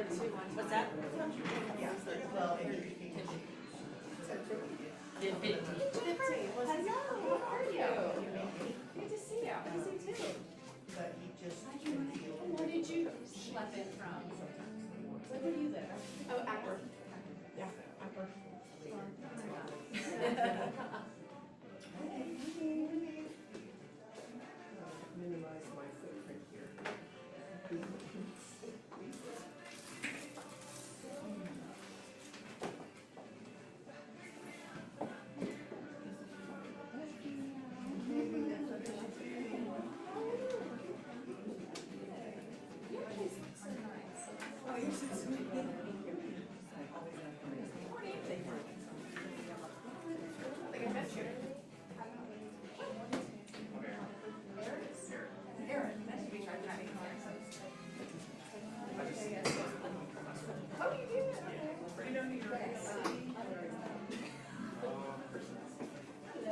What's that? Yeah, well, and you can. Did 15. Hello, how are you? Good to see you. Good to see you too. But he just. Where did you schlep in from? Where do you live? Oh, Akron. Yeah, Akron. Minimize my footprint here.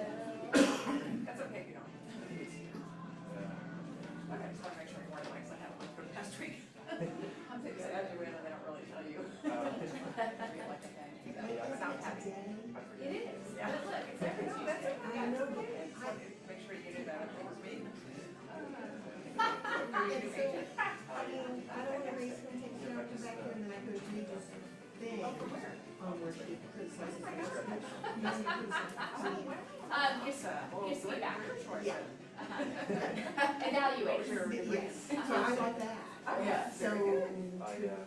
That's okay if you don't. Okay, I just want to make sure you're wearing mics. I have one for the past week. I'm thinking that as you win, and they don't really tell you. Without having. It is. Yeah. But look, it's every no, that's okay. I know. Make sure you do that. It was me. I don't know if he's gonna take care of the back end, and I could read this thing. Where he criticizes. Gives feedback. Yeah. Evaluate. Yes, so I got that. Oh, yeah. So, to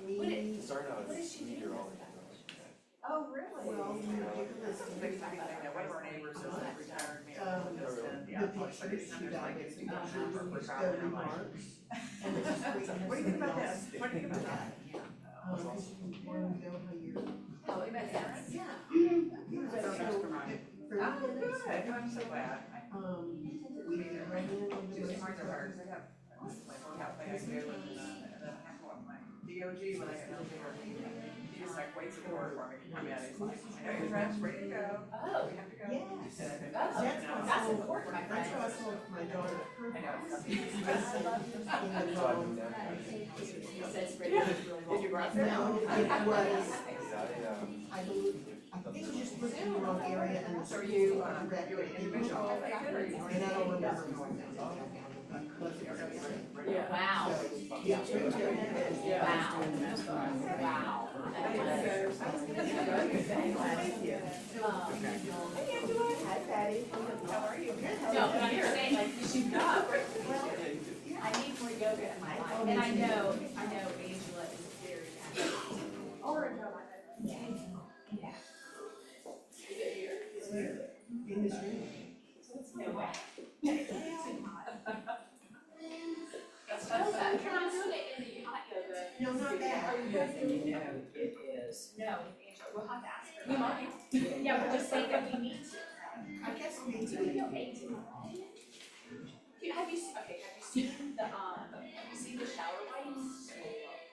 me, Starting out as meteorologist. Oh, really? well, we That's a big thing that one of our neighbors is a retired man. the pictures she got was the remarks. And it's just What do you think about this? What do you think about that? Because you want to know how you're. Oh, you met Aaron? Yeah. I don't know her mind. For Oh, me, good. I'm so glad. we ran in She was hard to hard. I have my workout thing I do and then I have to walk my DOG when I get home. He just like waits at the door for me. I mean, he's like, I know you're dressed, ready to go. Oh, We have to go. yes. that's important, my That's friend. what I told my daughter. I know. In the So I've wrong. been down there. It says Brittany. Did you run there? No, it was, Yeah, I believe, I think just looked in the wrong area and. So are you, you're an individual? Or are you And I don't remember going down. Wow. So, yeah. Wow. Wow. Thank you. Hi, Patty. How are you? No, but I'm just saying, like, you should go. I need more yoga in my life, and I know Angela is very active. In this room. No way. That's You're fun. not doing it in the hot yoga. No, not that. It is. No, Angela, we'll have to ask her. We might. Yeah, we'll just say that we need to. I guess we Do we feel paid to? Have you seen the shower lights?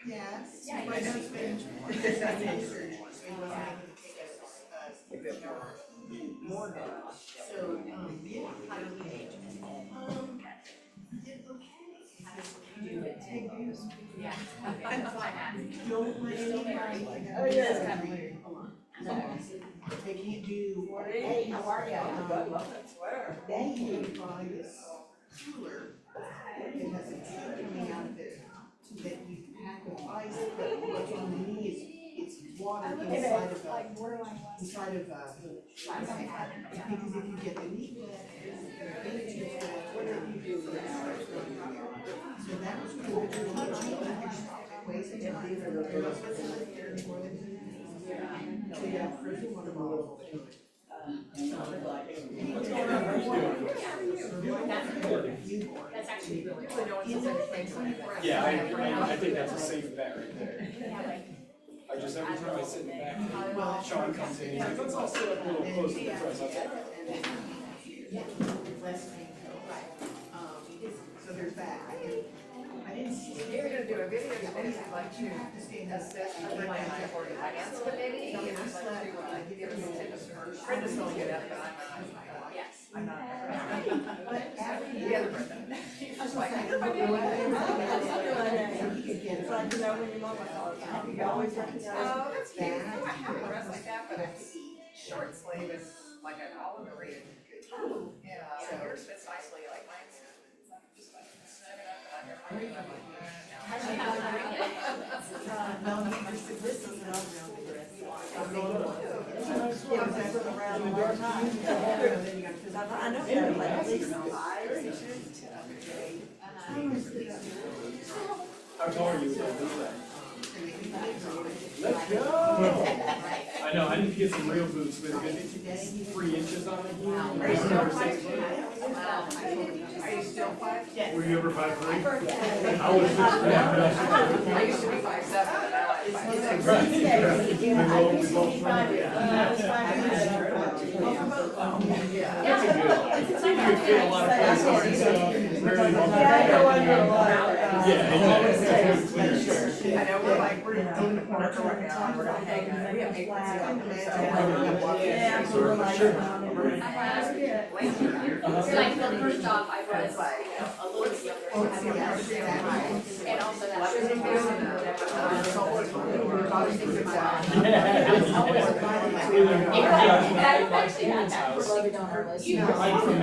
Yes. Yeah, My yeah. husband, his son had surgery, so he wasn't able to take a shower. More than. So, yeah. Did okay. Do it. Yeah. That's why I'm asking. Don't let anybody. Oh, yeah. Hold on. They can't do. Hey, how are ya? I love that sweater. They can buy this cooler, it has a tube coming out of it, that you pack with ice, but what's underneath is, it's water inside of a, inside of a. Because if you get the knee wet, it's just whatever you do, so that was cool, but you're not cheap, it weighs it down, it was more than. So yeah, frozen water bottle. That's actually really Usually no one says anything to anything. Yeah, I think that's a safe bet right there. Yeah, like, I just, every time I sit in the back, Well, Sean comes in, he's like, let's all sit up a little closer to the press. I was like, less painful, so there's that. I didn't see. You're gonna do a video today, I'd like You to have to stay in assist that. the finance for the finance committee, and I'd like to give us some tips for, Brenda's really good at it, but yes. I'm not. But after The other Brenda. She's just like, He could get it. like to know when your mama's all the time. You always recognize. Oh, that's cute. I have a dress like that, but it's short sleeve, it's like an olive green. Yeah, so yours fits nicely, like mine's just like snug it up and I get my. No, this is an all-round dress. Yeah, that's around the dark time. I know there are like at least 5 or 6 years. How tall are you? Let's go. I know, I need to get some real boots with a good 3 inches on it. Are you still 5'2"? Are you still 5'2"? Were you ever 5'3"? I was 6'3". I used to be 5'7", and I like 5'6". Right. We both That's a good life. You could fit a lot of places and stuff. Really well. I know we're like, we're in the corner right now, and we're gonna hang out, we have 8 months ago. Like, the first off, I was like, a little bit younger, and also that. That actually had that. You I'm from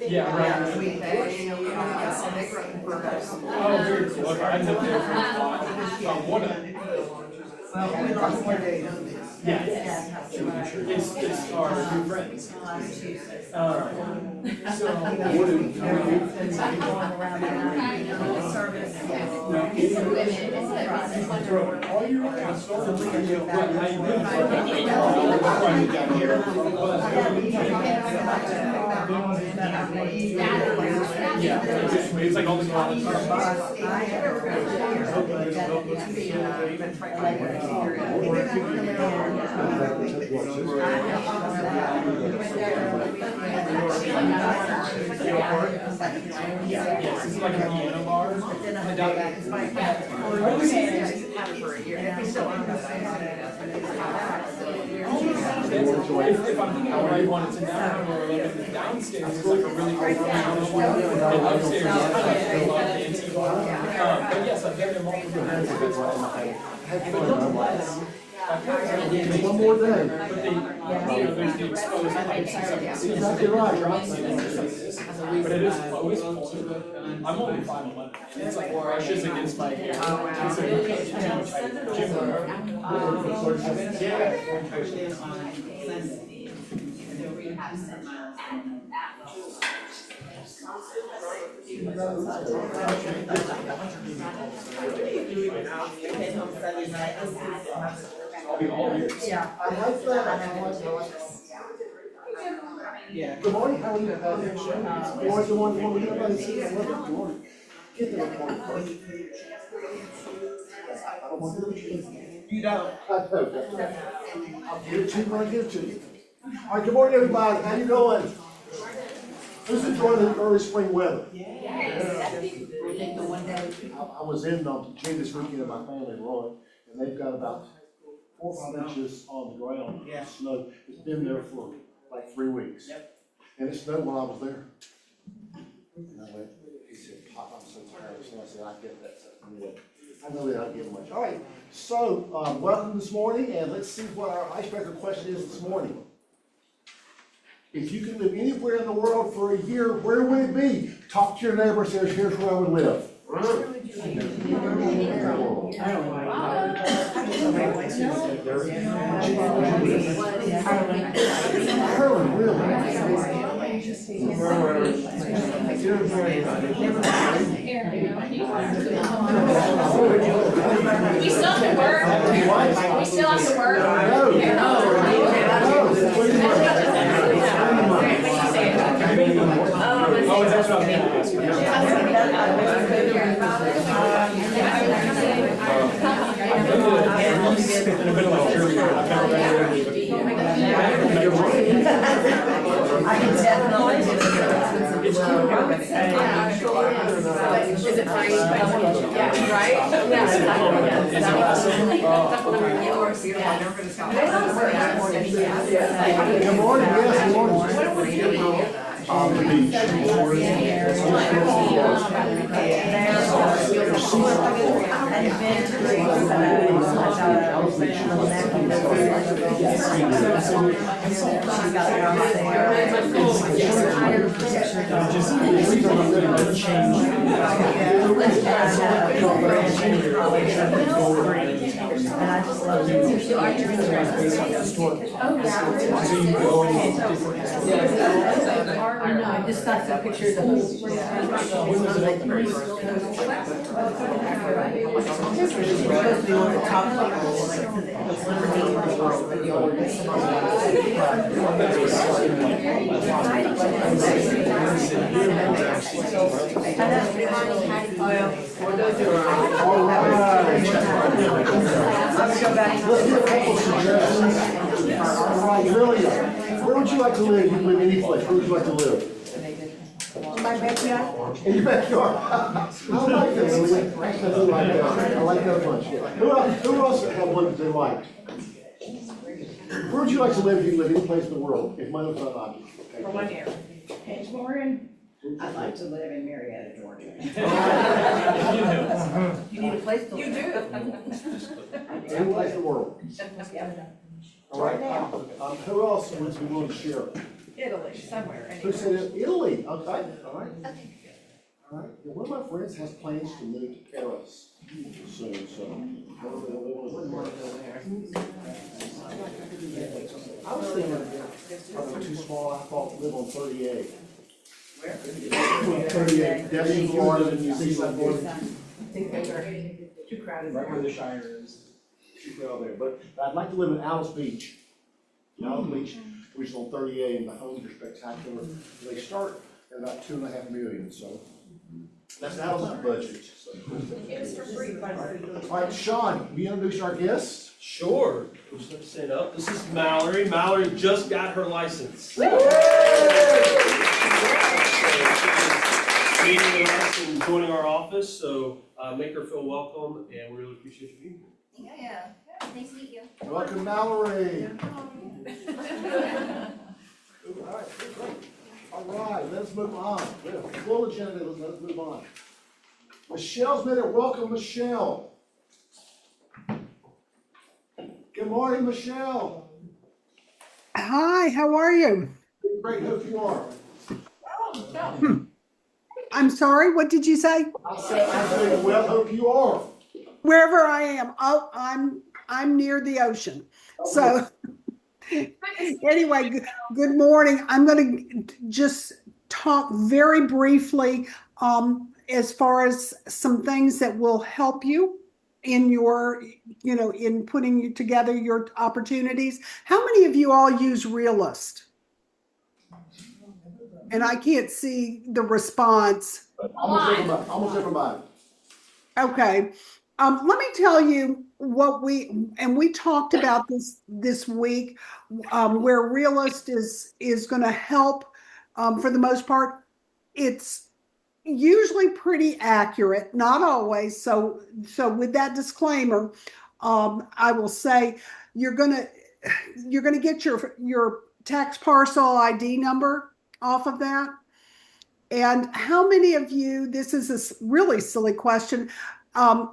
Yeah, right. Oh, very cool. Okay, I lived there for a while. One of them. Yes. It's our new friends. So, what do all your I started reading, but I really down here. Yeah, it's like all the college. Yes, it's like a piano bar. If I'm thinking of right one, it's in downtown or like downstairs, it's like a really great one. And upstairs, it's kind of like a lot of antique bar. But yes, I've been there multiple times. One more day. But they, there's the exposed pipes and stuff. Exactly right. But it is closed. I'm only 5'11", and it's like brushes against my hair. It's like a too tight I'll be all ears. I like that. Yeah. Good morning, how are you? Good morning, everybody see that weather? Good morning. Get there, good morning. I don't want to do it. You don't. I know. I'll get it to you when I get it to you. All right, good morning, everybody. How you doing? Who's enjoying the early spring weather? I was in Virginia this weekend with my family in Roy, and they've got about 4 or 5 inches on the ground. Yeah. Snow. It's been there for like 3 weeks. Yep. And it snowed when I was there. And I went, he said, Pop, I'm so tired of snow. I said, I get that. I know that I get much. All right, so welcome this morning, and let's see what our icebreaker question is this morning. If you could live anywhere in the world for a year, where would it be? Talk to your neighbor and say, here's where I would live. Ireland, really? We still have to work. We still have to work. Oh, that's what I was gonna ask you. I've been to Greece and I've been to like Germany. I've never been to Italy. I can definitely. It's cool. Is it free? Yeah, right? Is it awesome? Oh, okay. Good morning, yes, good morning. And I just love you. So you go in different. I just got some pictures of those. When was it open? It's supposed to be one of the top Let's get a couple suggestions. All right, Lilia, where would you like to live? You can live any place. Where would you like to live? My backyard. In your backyard. I like that, Lilia. I like that bunch. Who else have one that they like? Where would you like to live if you live any place in the world? If money was not an object. For 1 year. I'd like to live in Marietta, Georgia. You need a place to live. You do. Any place in the world. All right. Who else would be willing to share? Italy, somewhere. Who said it? Italy. Okay. All right. All right. Yeah, one of my friends has plans to move to Paris soon, so. I was thinking, probably too small. I thought live on 38. Where? 38. Devon, Florida, and New Zealand. Too crowded. Right where the Shire is. Too well there, but I'd like to live in Alice Beach. Alice Beach, which is on 38, and the homes are spectacular. They start at about 2.5 million, so that's out of my budget. So. It is for free. All right, Sean, will you introduce our guests? Sure. Just stand up. This is Mallory. Mallory just got her license. Meeting with us and joining our office, so make her feel welcome, and we really appreciate you being here. Yeah, nice to meet you. Welcome, Mallory. All right, great. All right, let's move on. We have a full agenda, let's move on. Michelle's been here. Welcome, Michelle. Good morning, Michelle. Hi, how are you? Great, hope you are. I'm sorry, what did you say? I said, well, hope you are. Wherever I am. Oh, I'm near the ocean. So anyway, good morning. I'm going to just talk very briefly as far as some things that will help you in your, in putting together your opportunities. How many of you all use Realist? And I can't see the response. Almost everybody. Okay. Let me tell you what we talked about this week, where Realist is going to help. For the most part, it's usually pretty accurate, not always. So with that disclaimer, I will say you're gonna get your tax parcel ID number off of that. And how many of you, this is a really silly question,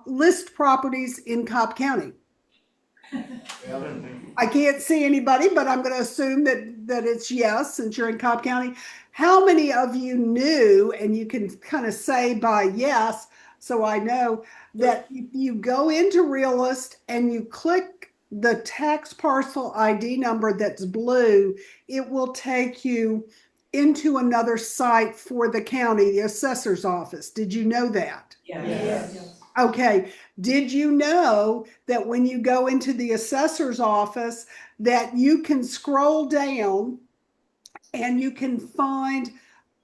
list properties in Cobb County? I can't see anybody, but I'm going to assume that it's yes, since you're in Cobb County. How many of you knew, and you can kind of say by yes, so I know, that if you go into Realist and you click the tax parcel ID number that's blue, it will take you into another site for the county, the assessor's office. Did you know that? Yes. Okay. Did you know that when you go into the assessor's office that you can scroll down and you can find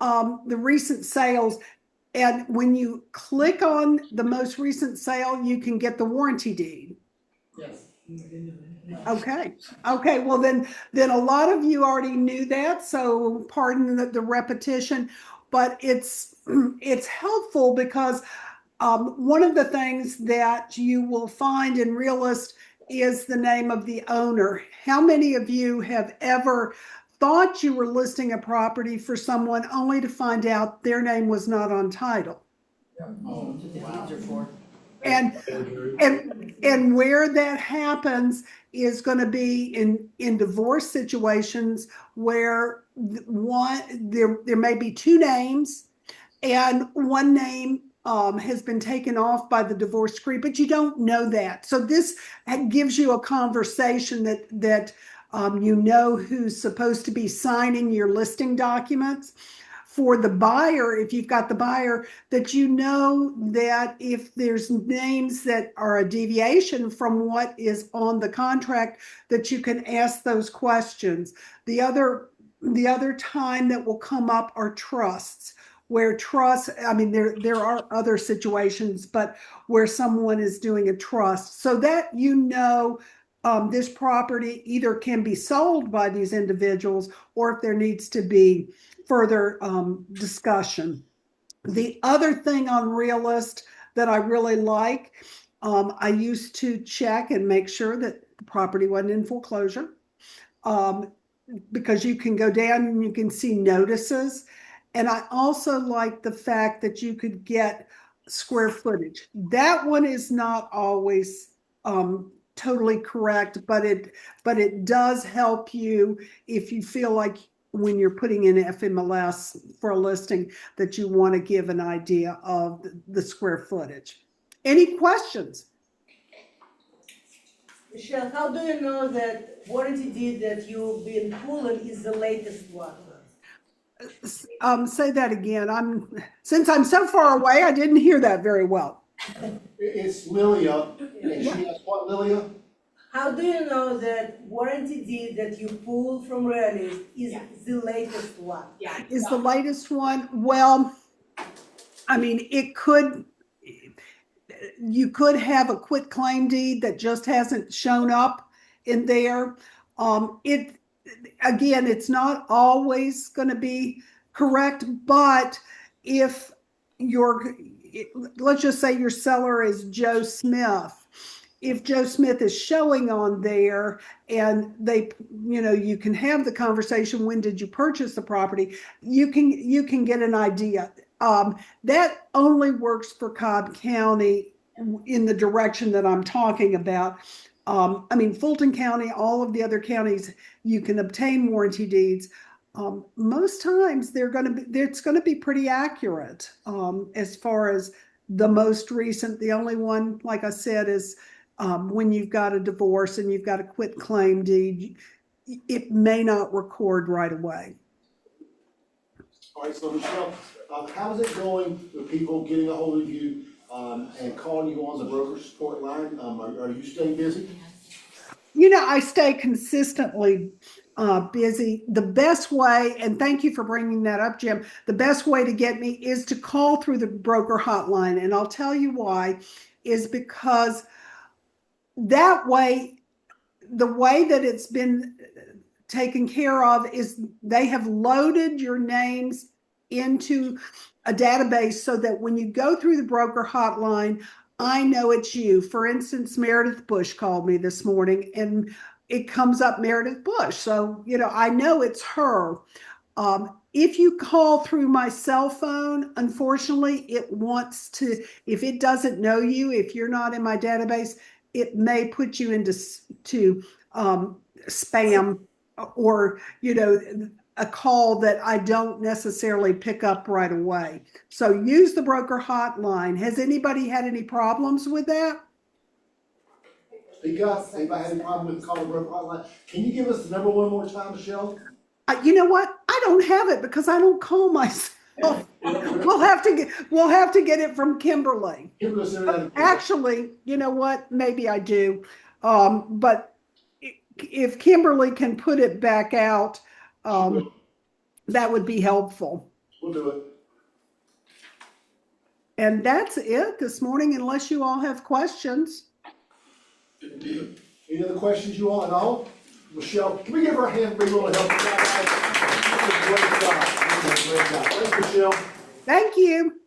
the recent sales, and when you click on the most recent sale, you can get the warranty deed? Yes. Okay. Well, then a lot of you already knew that, so pardon the repetition, but it's helpful because one of the things that you will find in Realist is the name of the owner. How many of you have ever thought you were listing a property for someone only to find out their name was not on title? And where that happens is going to be in divorce situations where there may be two names and one name has been taken off by the divorce decree, but you don't know that. So this gives you a conversation that you know who's supposed to be signing your listing documents. For the buyer, if you've got the buyer, that you know that if there's names that are a deviation from what is on the contract, that you can ask those questions. The other time that will come up are trusts, where trust, I mean, there are other situations, but where someone is doing a trust, so that you know this property either can be sold by these individuals or if there needs to be further discussion. The other thing on Realist that I really like, I used to check and make sure that the property wasn't in foreclosure, because you can go down and you can see notices. And I also like the fact that you could get square footage. That one is not always totally correct, but it does help you if you feel like when you're putting in FMLS for a listing that you want to give an idea of the square footage. Any questions? Michelle, how do you know that warranty deed that you've been pulling is the latest one? Say that again. Since I'm so far away, I didn't hear that very well. It's Lilia, and she asked what, Lilia? How do you know that warranty deed that you pull from Realist is the latest one? Yeah. Is the latest one? Well, I mean, you could have a quit claim deed that just hasn't shown up in there. Again, it's not always going to be correct, but if let's just say your seller is Joe Smith. If Joe Smith is showing on there and you can have the conversation, when did you purchase the property? You can get an idea. That only works for Cobb County in the direction that I'm talking about. I mean, Fulton County, all of the other counties, you can obtain warranty deeds. Most times it's going to be pretty accurate as far as the most recent. The only one, like I said, is when you've got a divorce and you've got a quit claim deed, it may not record right away. All right, so Michelle, how's it going with people getting a hold of you and calling you on the broker support line? Are you staying busy? I stay consistently busy. The best way, and thank you for bringing that up, Jim, the best way to get me is to call through the broker hotline. And I'll tell you why, is because that way, the way that it's been taken care of is they have loaded your names into a database so that when you go through the broker hotline, I know it's you. For instance, Meredith Bush called me this morning and it comes up Meredith Bush. So, I know it's her. If you call through my cell phone, unfortunately, it wants to, if it doesn't know you, if you're not in my database, it may put you into spam or, a call that I don't necessarily pick up right away. So use the broker hotline. Has anybody had any problems with that? Speak up. Anybody had any problem with calling the broker hotline? Can you give us the number one more time, Michelle? You know what? I don't have it because I don't call myself. We'll have to get it from Kimberly. Actually, you know what? Maybe I do. But if Kimberly can put it back out, that would be helpful. We'll do it. And that's it this morning, unless you all have questions. Any other questions you all at all? Michelle, can we give her a hand? Bring a little help. Great job. Thanks, Michelle. Thank you.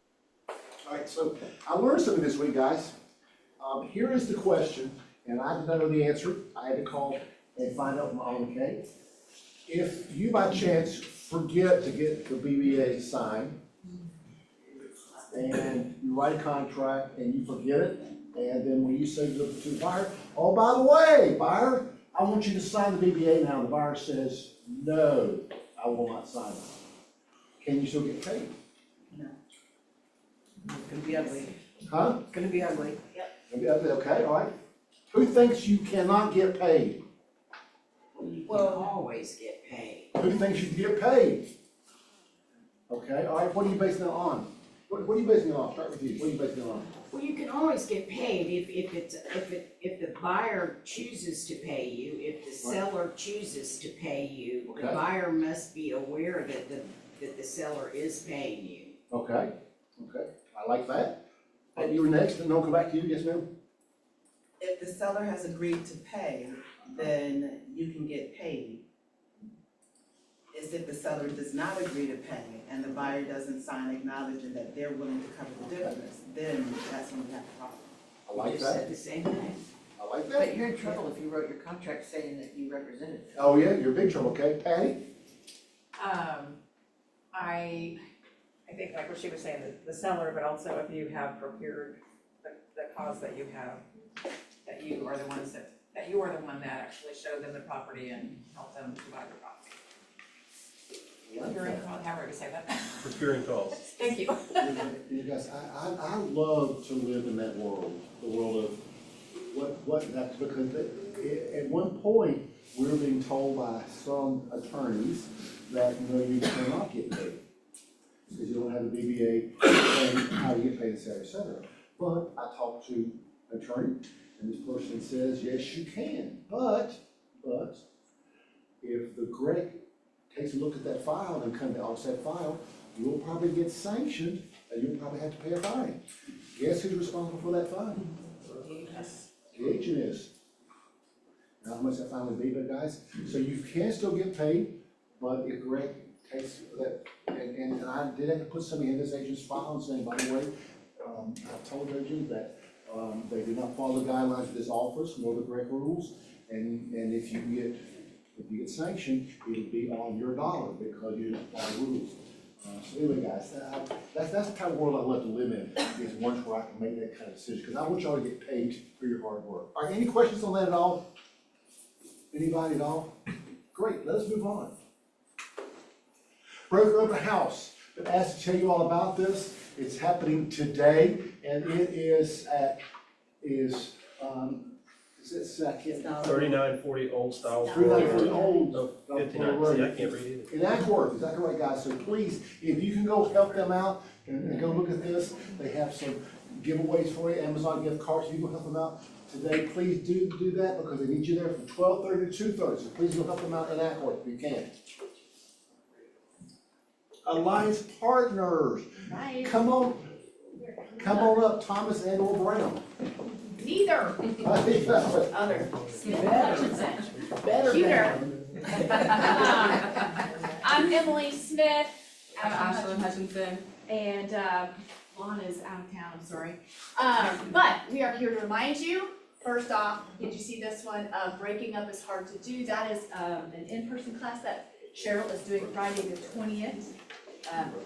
All right, so I learned something this week, guys. Here is the question, and I did not know the answer. I had to call and find out from my own, okay? If you by chance forget to get the BBA signed, and you write a contract and you forget it, and then when you say to the buyer, oh, by the way, buyer, I want you to sign the BBA now, the buyer says, no, I will not sign it. Can you still get paid? It's gonna be ugly. Huh? It's gonna be ugly. Okay, all right. Who thinks you cannot get paid? You can always get paid. Who thinks you can get paid? Okay, all right, what are you basing it on? What are you basing it on? Start with you, what are you basing it on? Well, you can always get paid if the buyer chooses to pay you, if the seller chooses to pay you, the Okay. buyer must be aware that the seller is paying you. Okay, I like that. You were next, and I'll come back to you, yes, ma'am? If the seller has agreed to pay, then you can get paid. It's if the seller does not agree to pay and the buyer doesn't sign acknowledging that they're willing to cover the difference, then that's when we have a problem. I like Just that, said the same thing. I like But that. you're in trouble if you wrote your contract saying that you represented them. Oh, yeah, you're in big trouble, okay, Patty? I think like what she was saying, the seller, but also if you have procured the cause that you have, that you are the ones that you are the one that actually showed them the property and helped them to buy the property. Procuring, however you say that. Procuring calls. Thank you. You guys, I love to live in that world, the world of what that's because at one point, we were being told by some attorneys that, you cannot get paid because you don't have a BBA and how do you get paid, et cetera. But I talked to an attorney and this person says, yes, you can, but if the GREC takes a look at that file and comes to offset file, you'll probably get sanctioned and you'll probably have to pay a fine. Guess who's responsible for that fine? The agent is. Now, how much that fine would be, but guys, so you can still get paid, but if Greg takes that, and I did have to put something in this agent's file and saying, by the way, I told the agent that, they did not follow the guidelines of this office nor the Greg rules, and if you get sanctioned, it'll be on your dollar because you didn't follow the rules. So anyway, guys, that's the kind of world I love to live in, is one where I can make that kind of decision, because I want y'all to get paid for your hard work. All right, any questions on that at all? Anybody at all? Great, let us move on. Broker open house, been asked to tell you all about this. It's happening today, and it is I can't. 3940 Old Style. 3940 Old. Oh, 59, see, I can't read it. In Ackworth, is that correct, guys? So please, if you can go help them out and go look at this, they have some giveaways for you, Amazon gift cards, you go help them out today. Please do that because they need you there from 12:30 to 2:30, so please go help them out in Ackworth if you can. Alliance Partners, Nice. come on up, Thomas and or Brown. Neither. Other. Smith Hutchinson. Better Cuter. than. I'm Emily Smith. I'm Ashlyn Hutchinson. And Lon is out of town, I'm sorry. But we are here to remind you, first off, did you see this one? Breaking Up is Hard to Do. That is an in-person class that Cheryl is doing Friday the 20th.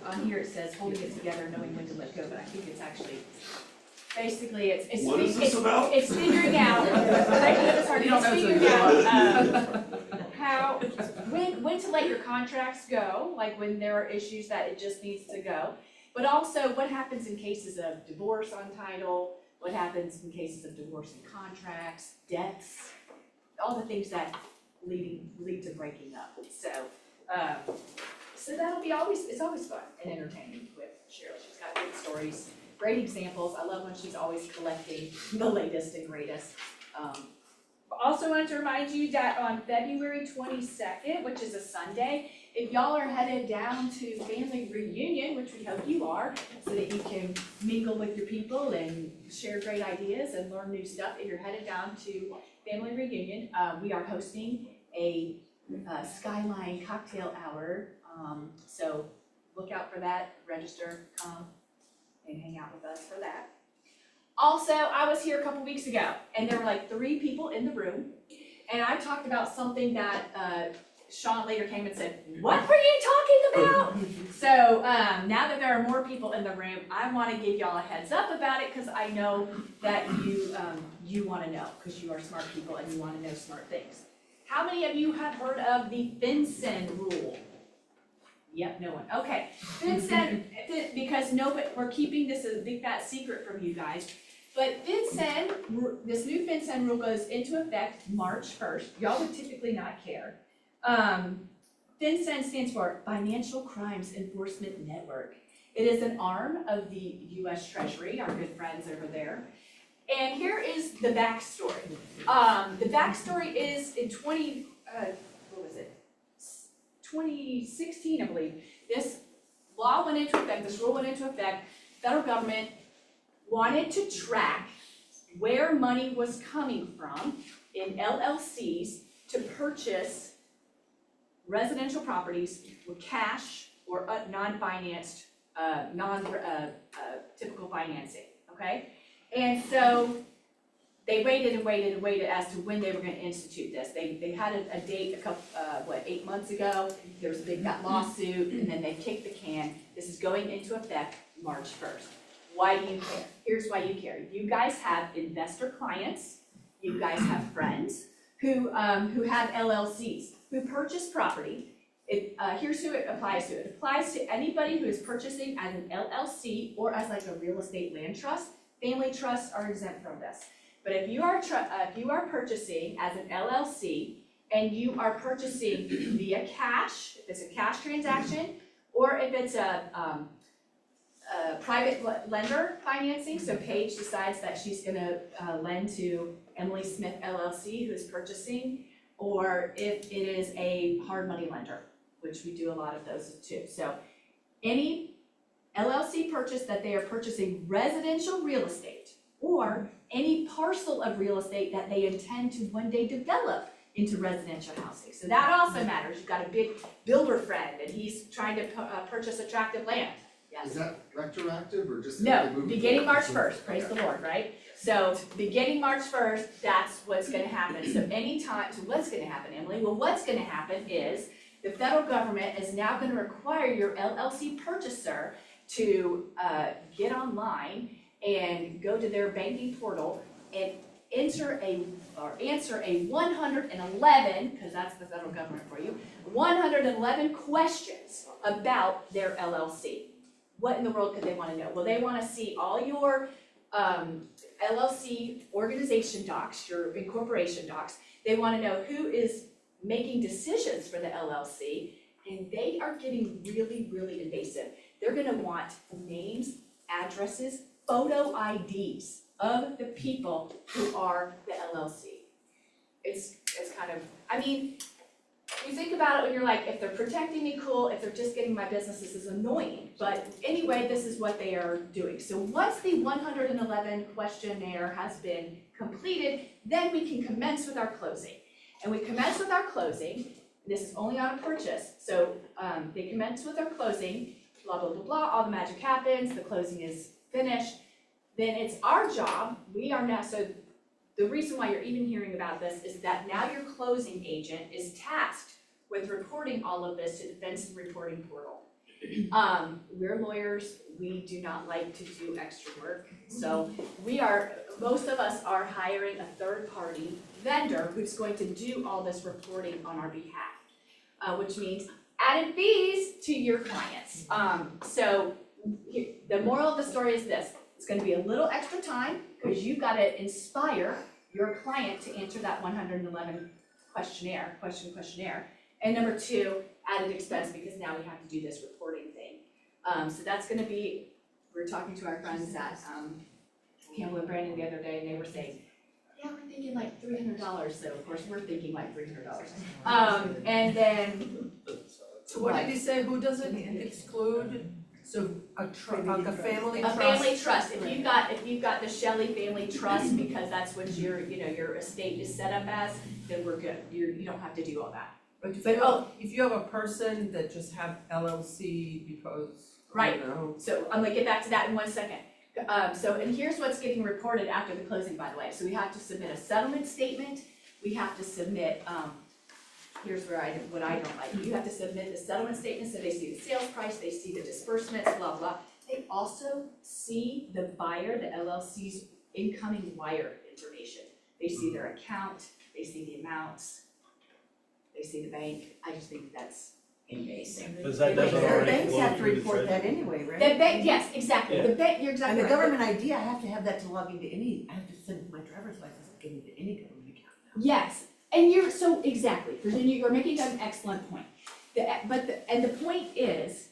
On here it says holding it together, knowing when to let go, but I think it's actually, basically, it's What is this about? It's figuring out, breaking up is hard, it's figuring out, how, when to let your contracts go, like when there are issues that it just needs to go. But also what happens in cases of divorce on title, what happens in cases of divorce and contracts, deaths, all the things that lead to breaking up. So that'll be it's always fun and entertaining with Cheryl. She's got good stories, great examples. I love when she's always collecting the latest and greatest. Also wanted to remind you that on February 22nd, which is a Sunday, if y'all are headed down to family reunion, which we hope you are, so that you can mingle with your people and share great ideas and learn new stuff. If you're headed down to family reunion, we are hosting a Skyline cocktail hour. So look out for that, register, come and hang out with us for that. Also, I was here a couple weeks ago, and there were like 3 people in the room, and I talked about something that, Sean later came and said, "What were you talking about?" So, now that there are more people in the room, I wanna give y'all a heads up about it, cause I know that you wanna know, cause you are smart people and you wanna know smart things. How many of you have heard of the FinCEN rule? Yep, no one, okay. FinCEN, because we're keeping this a big fat secret from you guys. But FinCEN, this new FinCEN rule goes into effect March 1st. Y'all would typically not care. FinCEN stands for Financial Crimes Enforcement Network. It is an arm of the US Treasury, our good friends over there. And here is the backstory. The backstory is in 2016, I believe, this law went into effect, this rule went into effect. Federal government wanted to track where money was coming from in LLCs to purchase residential properties with cash or non-financed, typical financing, okay? And so they waited and waited and waited as to when they were gonna institute this. They had a date 8 months ago. There was a big lawsuit, and then they kicked the can. This is going into effect March 1st. Why do you care? Here's why you care. You guys have investor clients, you guys have friends who have LLCs, who purchase property. Here's who it applies to. It applies to anybody who is purchasing as an LLC or as like a real estate land trust. Family trusts are exempt from this. But if you are purchasing as an LLC and you are purchasing via cash, if it's a cash transaction, or if it's a private lender financing, so Paige decides that she's gonna lend to Emily Smith LLC who's purchasing, or if it is a hard money lender, which we do a lot of those too. So any LLC purchase that they are purchasing residential real estate or any parcel of real estate that they intend to one day develop into residential housing. So that also matters. You've got a big builder friend and he's trying to purchase attractive land. Yes. Is that retroactive or just? No, beginning March 1st, praise the Lord, right? So beginning March 1st, that's what's gonna happen. So what's gonna happen, Emily? Well, what's gonna happen is the federal government is now gonna require your LLC purchaser to get online and go to their banking portal and answer a 111, because that's the federal government for you, 111 questions about their LLC. What in the world could they want to know? Well, they want to see all your LLC organization docs, your incorporation docs. They want to know who is making decisions for the LLC, and they are getting really, really invasive. They're going to want names, addresses, photo IDs of the people who are the LLC. It's kind of, I mean, you think about it when you're like, if they're protecting me, cool. If they're just getting my business, this is annoying. But anyway, this is what they are doing. So once the 111 questionnaire has been completed, then we can commence with our closing. And we commence with our closing. This is only on a purchase. So they commence with our closing, blah, blah, blah, blah. All the magic happens. The closing is finished. Then it's our job. We are now, so the reason why you're even hearing about this is that now your closing agent is tasked with reporting all of this to the FinCEN reporting portal. We're lawyers, we do not like to do extra work. So most of us are hiring a third-party vendor who's going to do all this reporting on our behalf, which means added fees to your clients. So the moral of the story is this. It's gonna be a little extra time because you've got to inspire your client to answer that 111 questionnaire. And number 2, added expense because now we have to do this reporting thing. So that's gonna be, we were talking to our friends at Campbell and Brandon the other day and they were saying, yeah, we're thinking like $300. So of course we're thinking like $300. And then. So what did you say, who does it exclude? So like a family trust? A family trust, if you've got the Shelley family trust, because that's what your estate is set up as, then we're good, you don't have to do all that. But if you have a person that just have LLC because, I Right. don't know. So I'm gonna get back to that in 1 second. So, and here's what's getting reported after the closing, by the way. So we have to submit a settlement statement, we have to submit, here's where what I don't like. You have to submit the settlement statement, so they see the sales price, they see the disbursements, blah, blah. They also see the buyer, the LLC's incoming wire information. They see their account, they see the amounts, they see the bank. I just think that's invasive. Because that doesn't Their already banks flow have to through the report that treasury. anyway, right? The bank, yes, exactly. Yeah. The bank, you're And exactly the right. government ID, I have to have that to log into any, I have to send my driver's license to get into any government account now. Yes, and you're, so exactly, Virginia, you're making an excellent point. And the point is,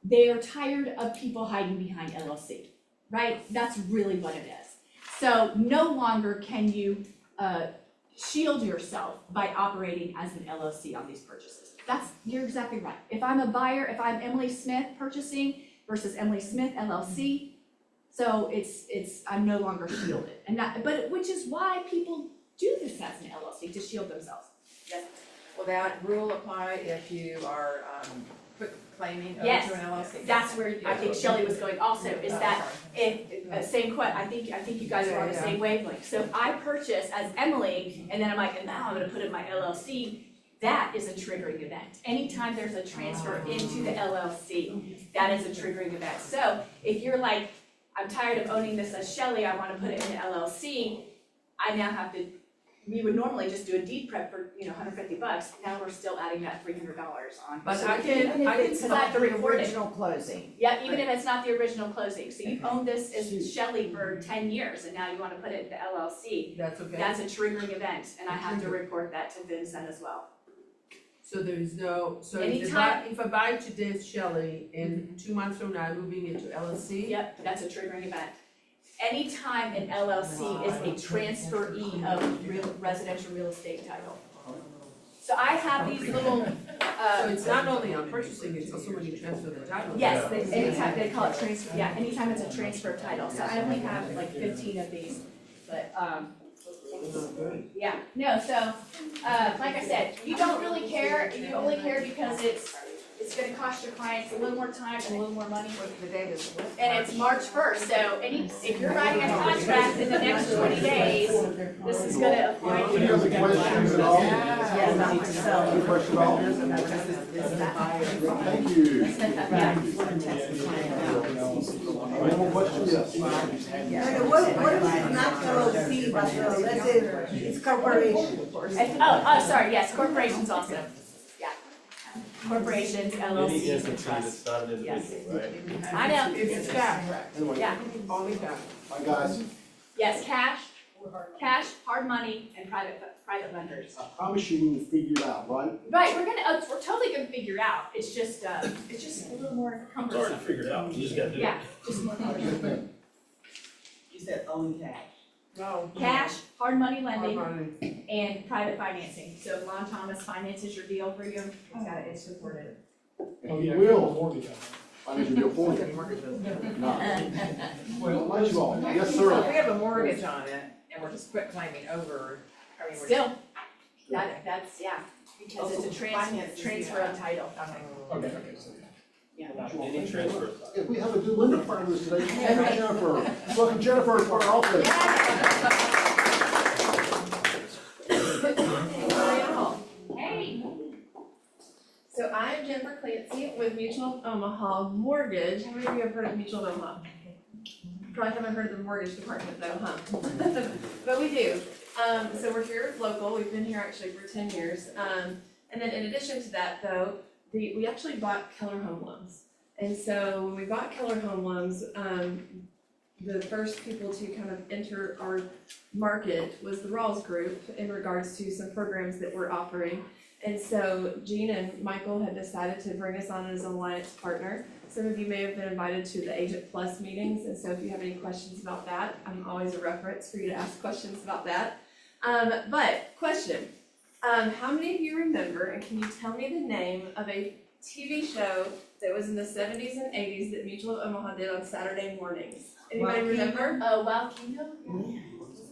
they are tired of people hiding behind LLC, right? That's really what it is. So no longer can you shield yourself by operating as an LLC on these purchases. You're exactly right. If I'm a buyer, if I'm Emily Smith purchasing versus Emily Smith LLC, so I'm no longer shielded. Which is why people do this as an LLC, to shield themselves. Yes? Will that rule apply if you are, quick claiming over Yes, to an LLC? That's where I think Shelley was going also, is that I think you guys are on the same wavelength. So if I purchase as Emily, and then I'm like, and now I'm gonna put in my LLC, that is a triggering event. Anytime there's a transfer into the LLC, that is a triggering event. So if you're like, I'm tired of owning this as Shelley, I wanna put it in the LLC, I now have to, we would normally just do a deed prep for, $150. Now we're still adding that $300 on. But So I can because I have stop to the report it. Original closing. Yeah, even if it's not the original closing, so you've owned this as Shelley for 10 years, and now you wanna put it in the LLC, That's okay. that's a triggering event, and I have to report that to Vincent as well. So there's no, so Anytime- if I buy today's Shelley and 2 months from now I'm moving it to LLC? Yep, that's a triggering event. Anytime an LLC is a transferee of residential real estate title. So I have these little, So it's not only on purchasing, it's also when you transfer the title? yes, anytime, they call it transfer, yeah, anytime it's a transfer of title, so I only have like 15 of these, but, yeah, no, so, like I said, you don't really care, you only care because it's gonna cost your clients a little more time and a little more money. The date is what? And it's March 1st, so if you're writing a contract in the next 20 days, this is gonna apply to Any you. other questions at all? Yeah, not myself. Any questions at all? Thank you. Any more questions? Yes. What is it not LLC, but let's say it's corporation? Sorry, yes, corporations also, yeah. Corporations, Any LLCs, and entity trusts. that's not an individual, right? I know, It's cash, Anyway, yeah, only cash. hi guys, yes, cash, hard money, and private lenders. I promise you we'll figure it out, right? Right, we're totally gonna figure it out, it's just a little more It's already cumbersome. figured out, you just gotta do it. Yeah, just more Yes, cumbersome. ma'am. You said only cash. No. Cash, hard money Hard lending, money. and private financing. So if Lon Thomas finances your deal for you, it's reported. And he will, Mortgage on it. financial deal for you. No. Well, Let you all, yes, If sir. we have a mortgage on it and we're just quit claiming over, I mean, we're. Still, that's, yeah, because it's a Finances, transfer of title. Okay, so Any transfer. If we have a good Linda part of this today, Jennifer. Welcome Jennifer to our office. Hey, So I'm Jennifer Clancy with Mutual of Omaha Mortgage. How many of you have heard of Mutual of Omaha? Probably haven't heard of the mortgage department though, huh? But we do. So we're here local. We've been here actually for 10 years. And then in addition to that though, we actually bought Keller Home Loans. And so when we bought Keller Home Loans, the first people to kind of enter our market was the Rawls Group in regards to some programs that we're offering. And so Jean and Michael had decided to bring us on as an alliance partner. Some of you may have been invited to the Agent Plus meetings, and so if you have any questions about that, I'm always a reference for you to ask questions about that. But question, how many of you remember, and can you tell me the name of a TV show that was in the 70s and 80s that Mutual of Omaha did on Saturday mornings? Anybody remember? oh, Wild Kingdom?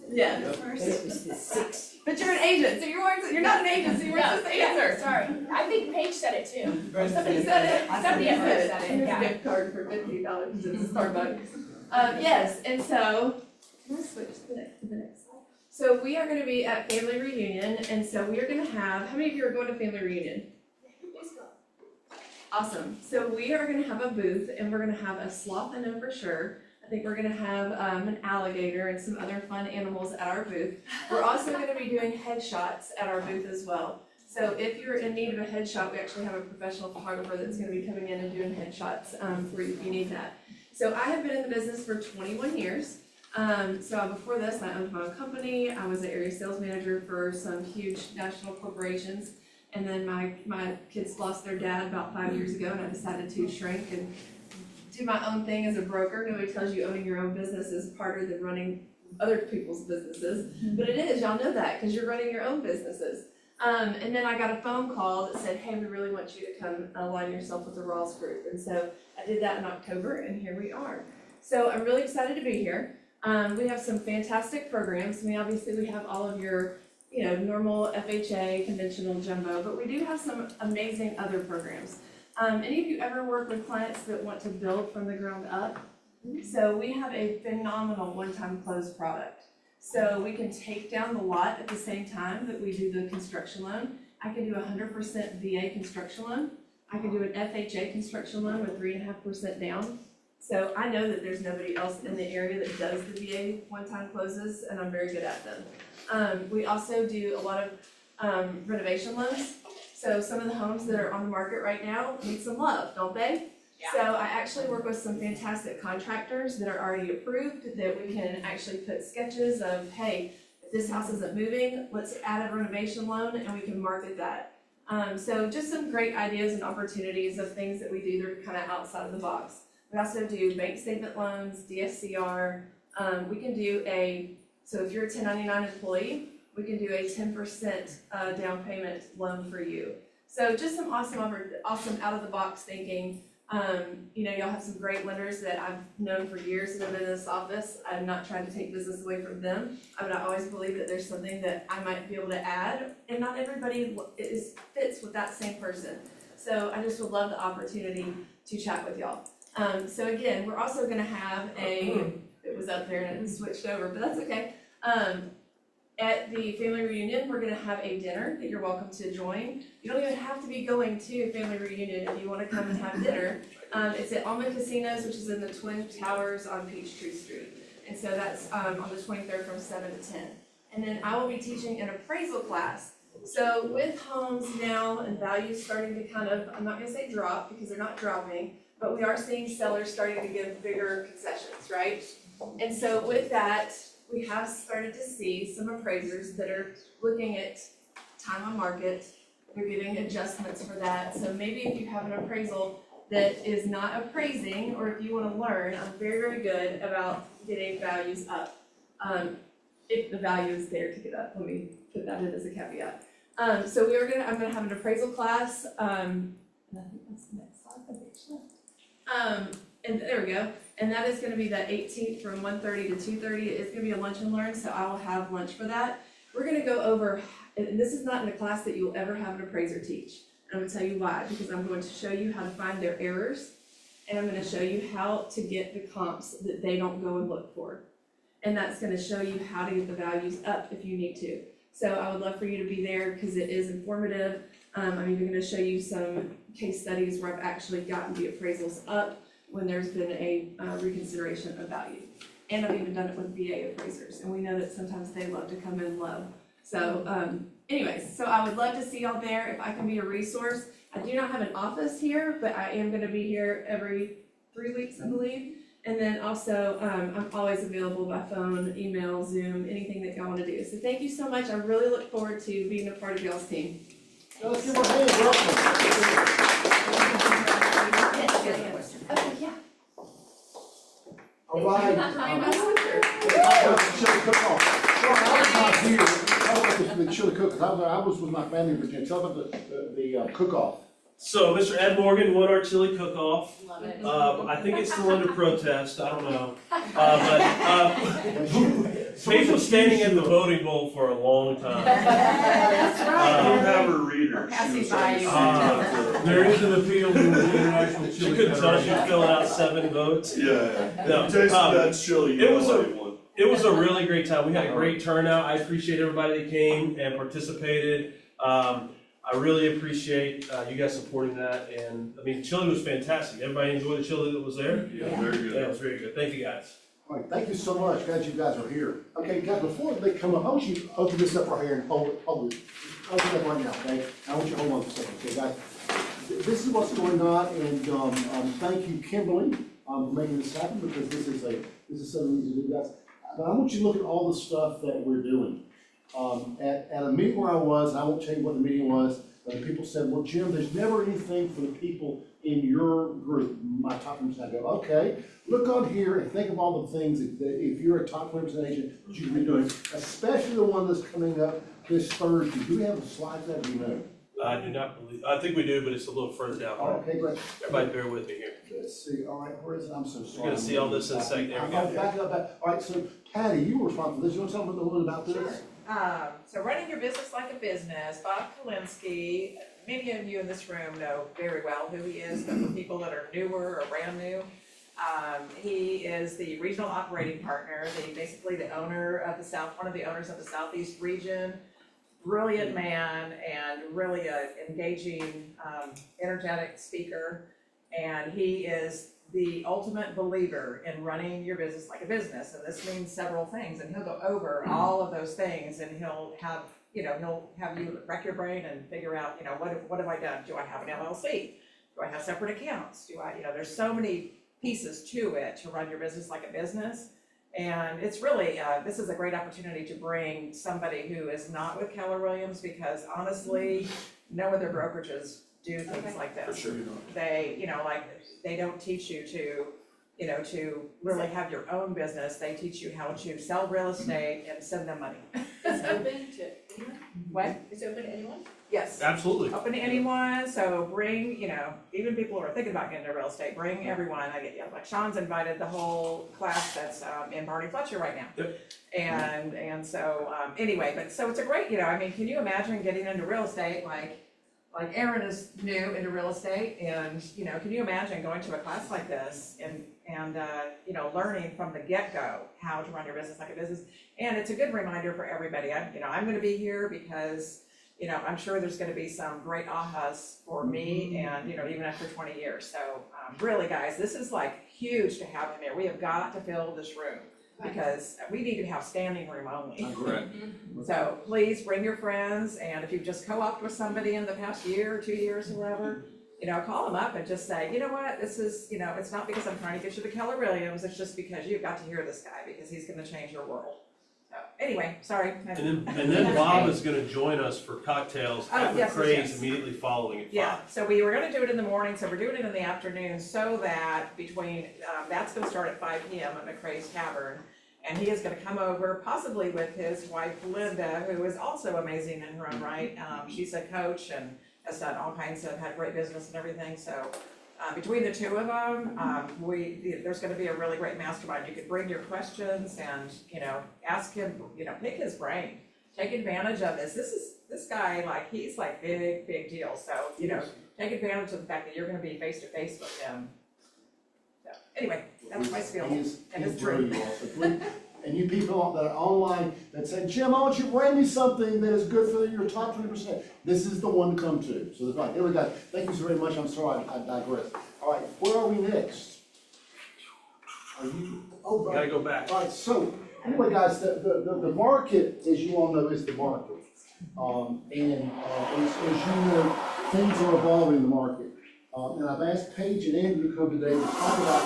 Yeah. It was the 60s. But you're an agent, so you're not an agent, so you weren't supposed to answer. Sorry, I think Paige said it too. Somebody said it. Somebody else said it, Here's a yeah. gift card for $50 to Starbucks. Yes, and so, can I switch to the next slide? So we are gonna be at family reunion, and so we are gonna have, how many of you are going to family reunion? Awesome, so we are gonna have a booth, and we're gonna have a sloth, I know for sure. I think we're gonna have an alligator and some other fun animals at our booth. We're also gonna be doing headshots at our booth as well. So if you're in need of a headshot, we actually have a professional photographer that's gonna be coming in and doing headshots for you if you need that. So I have been in the business for 21 years. So before this, I owned my own company. I was an area sales manager for some huge national corporations. And then my kids lost their dad about 5 years ago, and I decided to shrink and do my own thing as a broker. Nobody tells you owning your own business is harder than running other people's businesses, but it is, y'all know that, because you're running your own businesses. And then I got a phone call that said, hey, we really want you to come align yourself with the Rawls Group. And so I did that in October, and here we are. So I'm really excited to be here. We have some fantastic programs. I mean, obviously we have all of your, normal FHA, conventional jumbo, but we do have some amazing other programs. Any of you ever work with clients that want to build from the ground up? So we have a phenomenal one-time close product. So we can take down the lot at the same time that we do the construction loan. I can do 100% VA construction loan. I can do an FHA construction loan with 3.5% down. So I know that there's nobody else in the area that does the VA one-time closes, and I'm very good at them. We also do a lot of renovation loans. So some of the homes that are on the market right now need some love, don't they? Yeah. So I actually work with some fantastic contractors that are already approved, that we can actually put sketches of, hey, if this house isn't moving, let's add a renovation loan and we can market that. So just some great ideas and opportunities of things that we do that are kind of outside of the box. We also do bank statement loans, DSCR. We can do so if you're a 1099 employee, we can do a 10% down payment loan for you. So just some awesome out of the box thinking. Y'all have some great lenders that I've known for years that have been in this office. I'm not trying to take business away from them. I always believe that there's something that I might be able to add, and not everybody fits with that same person. So I just would love the opportunity to chat with y'all. So again, we're also gonna have it was up there and it switched over, but that's okay. At the family reunion, we're gonna have a dinner that you're welcome to join. You don't even have to be going to a family reunion if you wanna come and have dinner. It's at Alma Casinos, which is in the Twin Towers on Peachtree Street. And so that's on the 23rd from 7 to 10. And then I will be teaching an appraisal class. So with homes now and values starting to kind of, I'm not gonna say drop because they're not dropping, but we are seeing sellers starting to give bigger concessions, right? And so with that, we have started to see some appraisers that are looking at time on market. They're giving adjustments for that. So maybe if you have an appraisal that is not appraising, or if you want to learn, I'm very, very good about getting values up. If the value is there to get up, let me put that in as a caveat. So I'm gonna have an appraisal class. And I think that's the next slide. And there we go. And that is gonna be the 18th from 1:30 to 2:30. It's gonna be a lunch and learn, so I will have lunch for that. We're gonna go over, and this is not in a class that you'll ever have an appraiser teach. And I'm gonna tell you why, because I'm going to show you how to find their errors, and I'm gonna show you how to get the comps that they don't go and look for. And that's gonna show you how to get the values up if you need to. So I would love for you to be there because it is informative. I'm even gonna show you some case studies where I've actually gotten the appraisals up when there's been a reconsideration of value. And I've even done it with VA appraisers, and we know that sometimes they love to come in low. So anyways, so I would love to see y'all there if I can be a resource. I do not have an office here, but I am gonna be here every 3 weeks, I believe. And then also, I'm always available by phone, email, Zoom, anything that y'all wanna do. So thank you so much. I really look forward to being a part of y'all's team. Let's give our hand, welcome. Okay, yeah. All right. Chili cook-off. Well, I was not here. I was with the chili cook, 'cause I was with my family in Virginia. Tell them the cook-off. So Mr. Ed Morgan won our chili cook-off. Love it. I think it's still under protest, I don't know. Paige was standing in the voting bowl for a long time. That's right. Don't have her read here. Passing by you. There is an appeal to the International Chili. She couldn't tell she was filling out 7 votes. Yeah. No, Taste that chili. it was a really great time. We had a great turnout. I appreciate everybody that came and participated. I really appreciate you guys supporting that, and I mean, chili was fantastic. Everybody enjoyed the chili that was there? Yeah, very good. Yeah, it was very good. Thank you guys. All right, thank you so much. Glad you guys are here. Okay, guys, before they come up, I want you to open this up right here and hold it. Open it up right now, okay? I want you to hold on for a second, okay, guys? This is what's going on, and thank you, Kimberly, for making this happen, because this is something we need to do, guys. But I want you to look at all the stuff that we're doing. At a meeting where I was, and I won't tell you what the meeting was, but the people said, well, Jim, there's never anything for the people in your group, my top 10%. I go, okay, look on here and think of all the things that if you're a top 20% agent, that you can be doing, especially the one that's coming up this Thursday. Do we have a slide for that, do you know? I do not believe, I think we do, but it's a little further down. Oh, okay, great. Everybody bear with me here. Let's see, all right, where is it? I'm so sorry. You're gonna see all this in a second. There we go. Back it up, all right, so Patty, you were responsible for this. You want to tell me a little bit about this? So running your business like a business, Bob Kalinsky, many of you in this room know very well who he is, but for people that are newer or brand new, he is the regional operating partner, basically the owner of one of the owners of the Southeast region. Brilliant man and really a engaging, energetic speaker. And he is the ultimate believer in running your business like a business. And this means several things, and he'll go over all of those things, and he'll have you wreck your brain and figure out, what have I done? Do I have an LLC? Do I have separate accounts? There's so many pieces to it to run your business like a business. And it's really, this is a great opportunity to bring somebody who is not with Keller Williams, because honestly, no other brokerages do things like this. For sure. They, they don't teach you to really have your own business. They teach you how to sell real estate and send them money. It's open to anyone? What? It's open to anyone? Yes. Absolutely. Open to anyone, so bring, even people who are thinking about getting into real estate, bring everyone. Like Sean's invited the whole class that's in Barney Fletcher right now. Yep. And so, anyway, but so it's a great, can you imagine getting into real estate like Aaron is new into real estate, and, can you imagine going to a class like this and learning from the get-go how to run your business like a business? And it's a good reminder for everybody. I'm gonna be here because, I'm sure there's gonna be some great ahas for me, and, even after 20 years. So, really, guys, this is like huge to have him here. We have got to fill this room, because we need to have standing room only. Correct. So please bring your friends, and if you've just co-opted with somebody in the past year or 2 years or whatever, call them up and just say, you know what, this is, it's not because I'm trying to get you to Keller Williams, it's just because you've got to hear this guy, because he's gonna change your world. So, anyway, sorry. And then Bob is gonna join us for cocktails at yes, McCrae's yes. immediately following at 5. Yeah, so we were gonna do it in the morning, so we're doing it in the afternoon, so that that's gonna start at 5 p.m. at McCrae's Tavern. And he is gonna come over, possibly with his wife Linda, who is also amazing in her own right. She's a coach and has done all kinds of, had great business and everything, so between the two of them, there's gonna be a really great mastermind. You could bring your questions and, ask him, pick his brain, take advantage of this. This guy, he's big deal, so, take advantage of the fact that you're gonna be face to face with him. So, anyway, that's my spiel, and it's true. And you people that are online that say, Jim, I want you to bring me something that is good for your top 20%. This is the one to come to. So, right, there we go. Thank you so very much. I'm sorry, I digress. All right, where are we next? Are you? Oh, right. Gotta go back. All right, so anyway, guys, the market, as you all know, is the market. As you know, things are evolving in the market. And I've asked Paige and Andrew to come today to talk about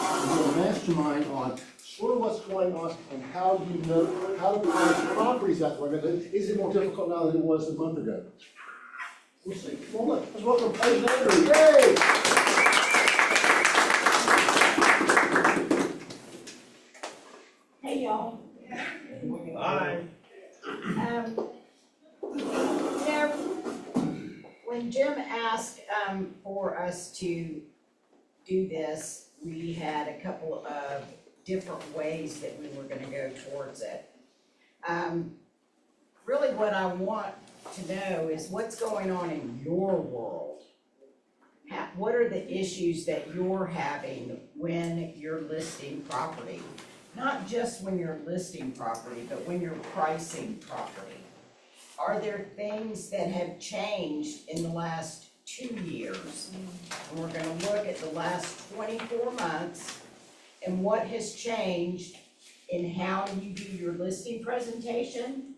a mastermind on sort of what's going on and how to price properties out there. Is it more difficult now than it was a month ago? We'll see. Come on, let's welcome Paige and Andrew. Yay! Hey, y'all. Hi. When Jim asked for us to do this, we had a couple of different ways that we were gonna go towards it. Really what I want to know is what's going on in your world. What are the issues that you're having when you're listing property? Not just when you're listing property, but when you're pricing property. Are there things that have changed in the last 2 years? And we're gonna look at the last 24 months and what has changed in how you do your listing presentation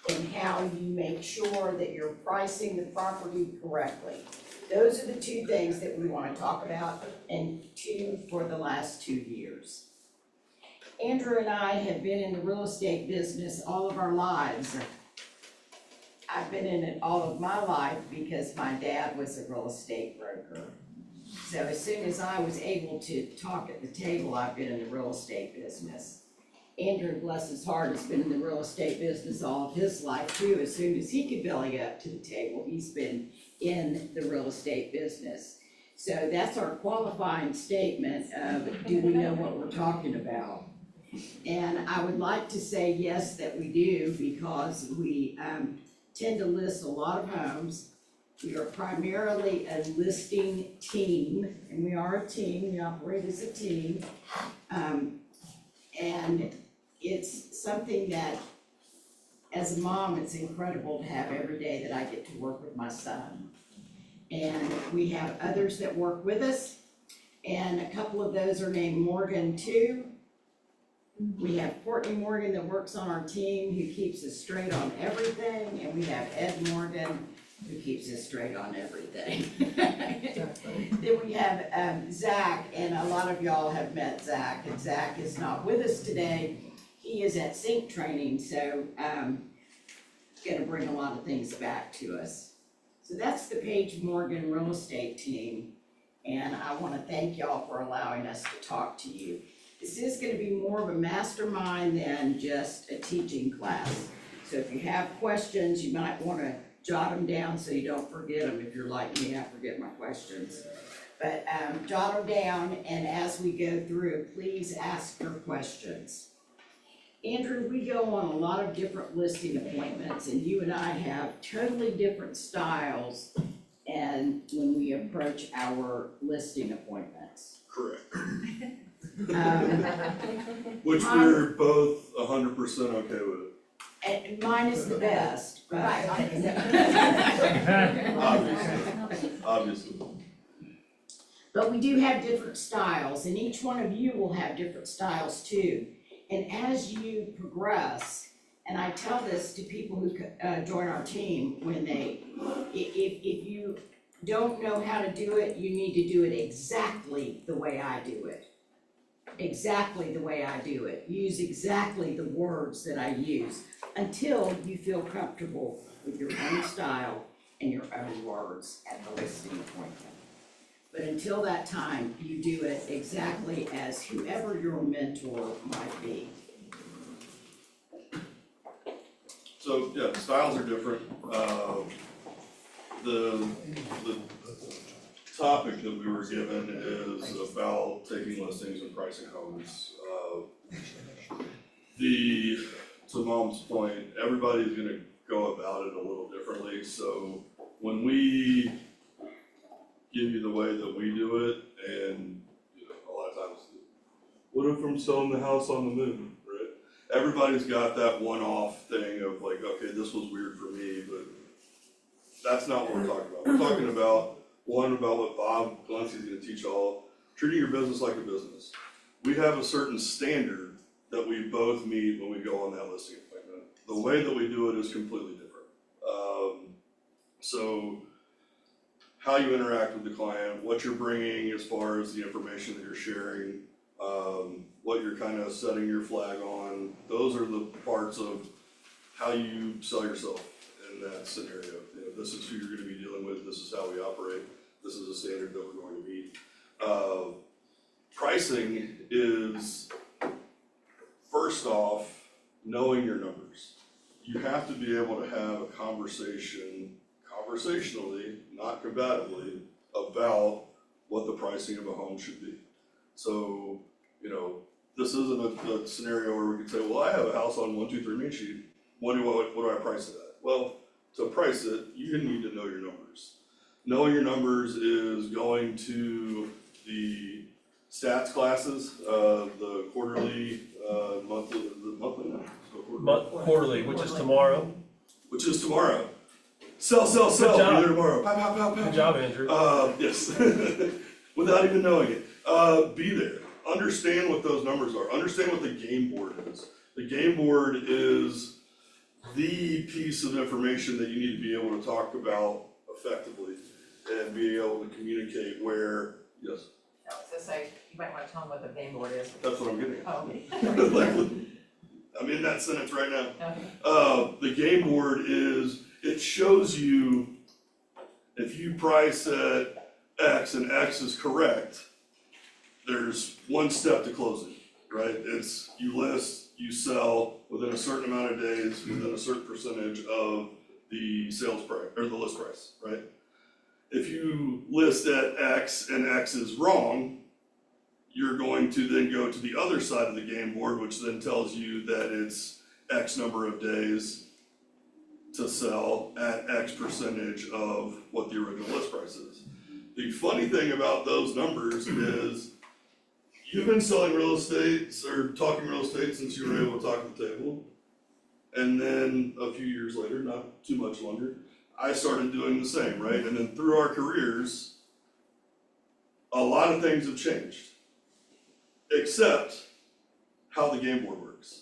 and how you make sure that you're pricing the property correctly. Those are the two things that we wanna talk about, and two for the last 2 years. Andrew and I have been in the real estate business all of our lives. I've been in it all of my life because my dad was a real estate broker. So as soon as I was able to talk at the table, I've been in the real estate business. Andrew, bless his heart, has been in the real estate business all of his life too. As soon as he could belly up to the table, he's been in the real estate business. So that's our qualifying statement of, do we know what we're talking about? And I would like to say yes, that we do, because we tend to list a lot of homes. We are primarily a listing team, and we are a team, we operate as a team. And it's something that, as a mom, it's incredible to have every day that I get to work with my son. And we have others that work with us, and a couple of those are named Morgan too. We have Courtney Morgan that works on our team, who keeps us straight on everything, and we have Ed Morgan, who keeps us straight on everything. Then we have Zach, and a lot of y'all have met Zach, and Zach is not with us today. He is at Sync training, so gonna bring a lot of things back to us. So that's the Page Morgan Real Estate Team, and I wanna thank y'all for allowing us to talk to you. This is gonna be more of a mastermind than just a teaching class. So if you have questions, you might wanna jot them down so you don't forget them. If you're like me, I forget my questions. But jot them down, and as we go through, please ask your questions. Andrew, we go on a lot of different listing appointments, and you and I have totally different styles and when we approach our listing appointments. Correct. Which we're both 100% okay with. And mine is the best, but. Obviously. But we do have different styles, and each one of you will have different styles too. And as you progress, and I tell this to people who join our team, when if you don't know how to do it, you need to do it exactly the way I do it. Exactly the way I do it. Use exactly the words that I use until you feel comfortable with your own style and your own words at the listing appointment. But until that time, you do it exactly as whoever your mentor might be. So, yeah, the styles are different. The topic that we were given is about taking listings and pricing homes. To Mom's point, everybody's gonna go about it a little differently, so when we give you the way that we do it, and, you know, a lot of times, what if I'm selling the house on the moon, right? Everybody's got that one-off thing of like, okay, this was weird for me, but that's not what we're talking about. We're talking about, one, about what Bob Glency's gonna teach all, treating your business like a business. We have a certain standard that we both meet when we go on that listing appointment. The way that we do it is completely different. So how you interact with the client, what you're bringing as far as the information that you're sharing, what you're kind of setting your flag on, those are the parts of how you sell yourself in that scenario. You know, this is who you're gonna be dealing with, this is how we operate, this is a standard that we're going to meet. Pricing is, first off, knowing your numbers. You have to be able to have a conversation, conversationally, not combatively, about what the pricing of a home should be. So, you know, this isn't a scenario where we could say, well, I have a house on 123 Main Street, what do I price it at? Well, to price it, you need to know your numbers. Knowing your numbers is going to the stats classes, the quarterly, monthly, the monthly now, so quarterly. Quarterly, which is tomorrow. Which is tomorrow. Sell, Good be job. there tomorrow. Pow, pow, pow, pow. Good job, Andrew. Yes, without even knowing it. Be there. Understand what those numbers are. Understand what the game board is. The game board is the piece of information that you need to be able to talk about effectively and be able to communicate where, yes, I was gonna say, you might wanna tell them what the game board is. that's what I'm getting at. Oh, okay. Like, I'm in that sentence right now. Okay. The game board is, it shows you if you price at X and X is correct, there's one step to closing, right? It's you list, you sell within a certain amount of days, within a certain percentage of the sales price, or the list price, right? If you list at X and X is wrong, you're going to then go to the other side of the game board, which then tells you that it's X number of days to sell at X percentage of what the original list price is. The funny thing about those numbers is you've been selling real estate or talking real estate since you were able to talk at the table. And then a few years later, not too much longer, I started doing the same, right? And then through our careers, a lot of things have changed. Except how the game board works.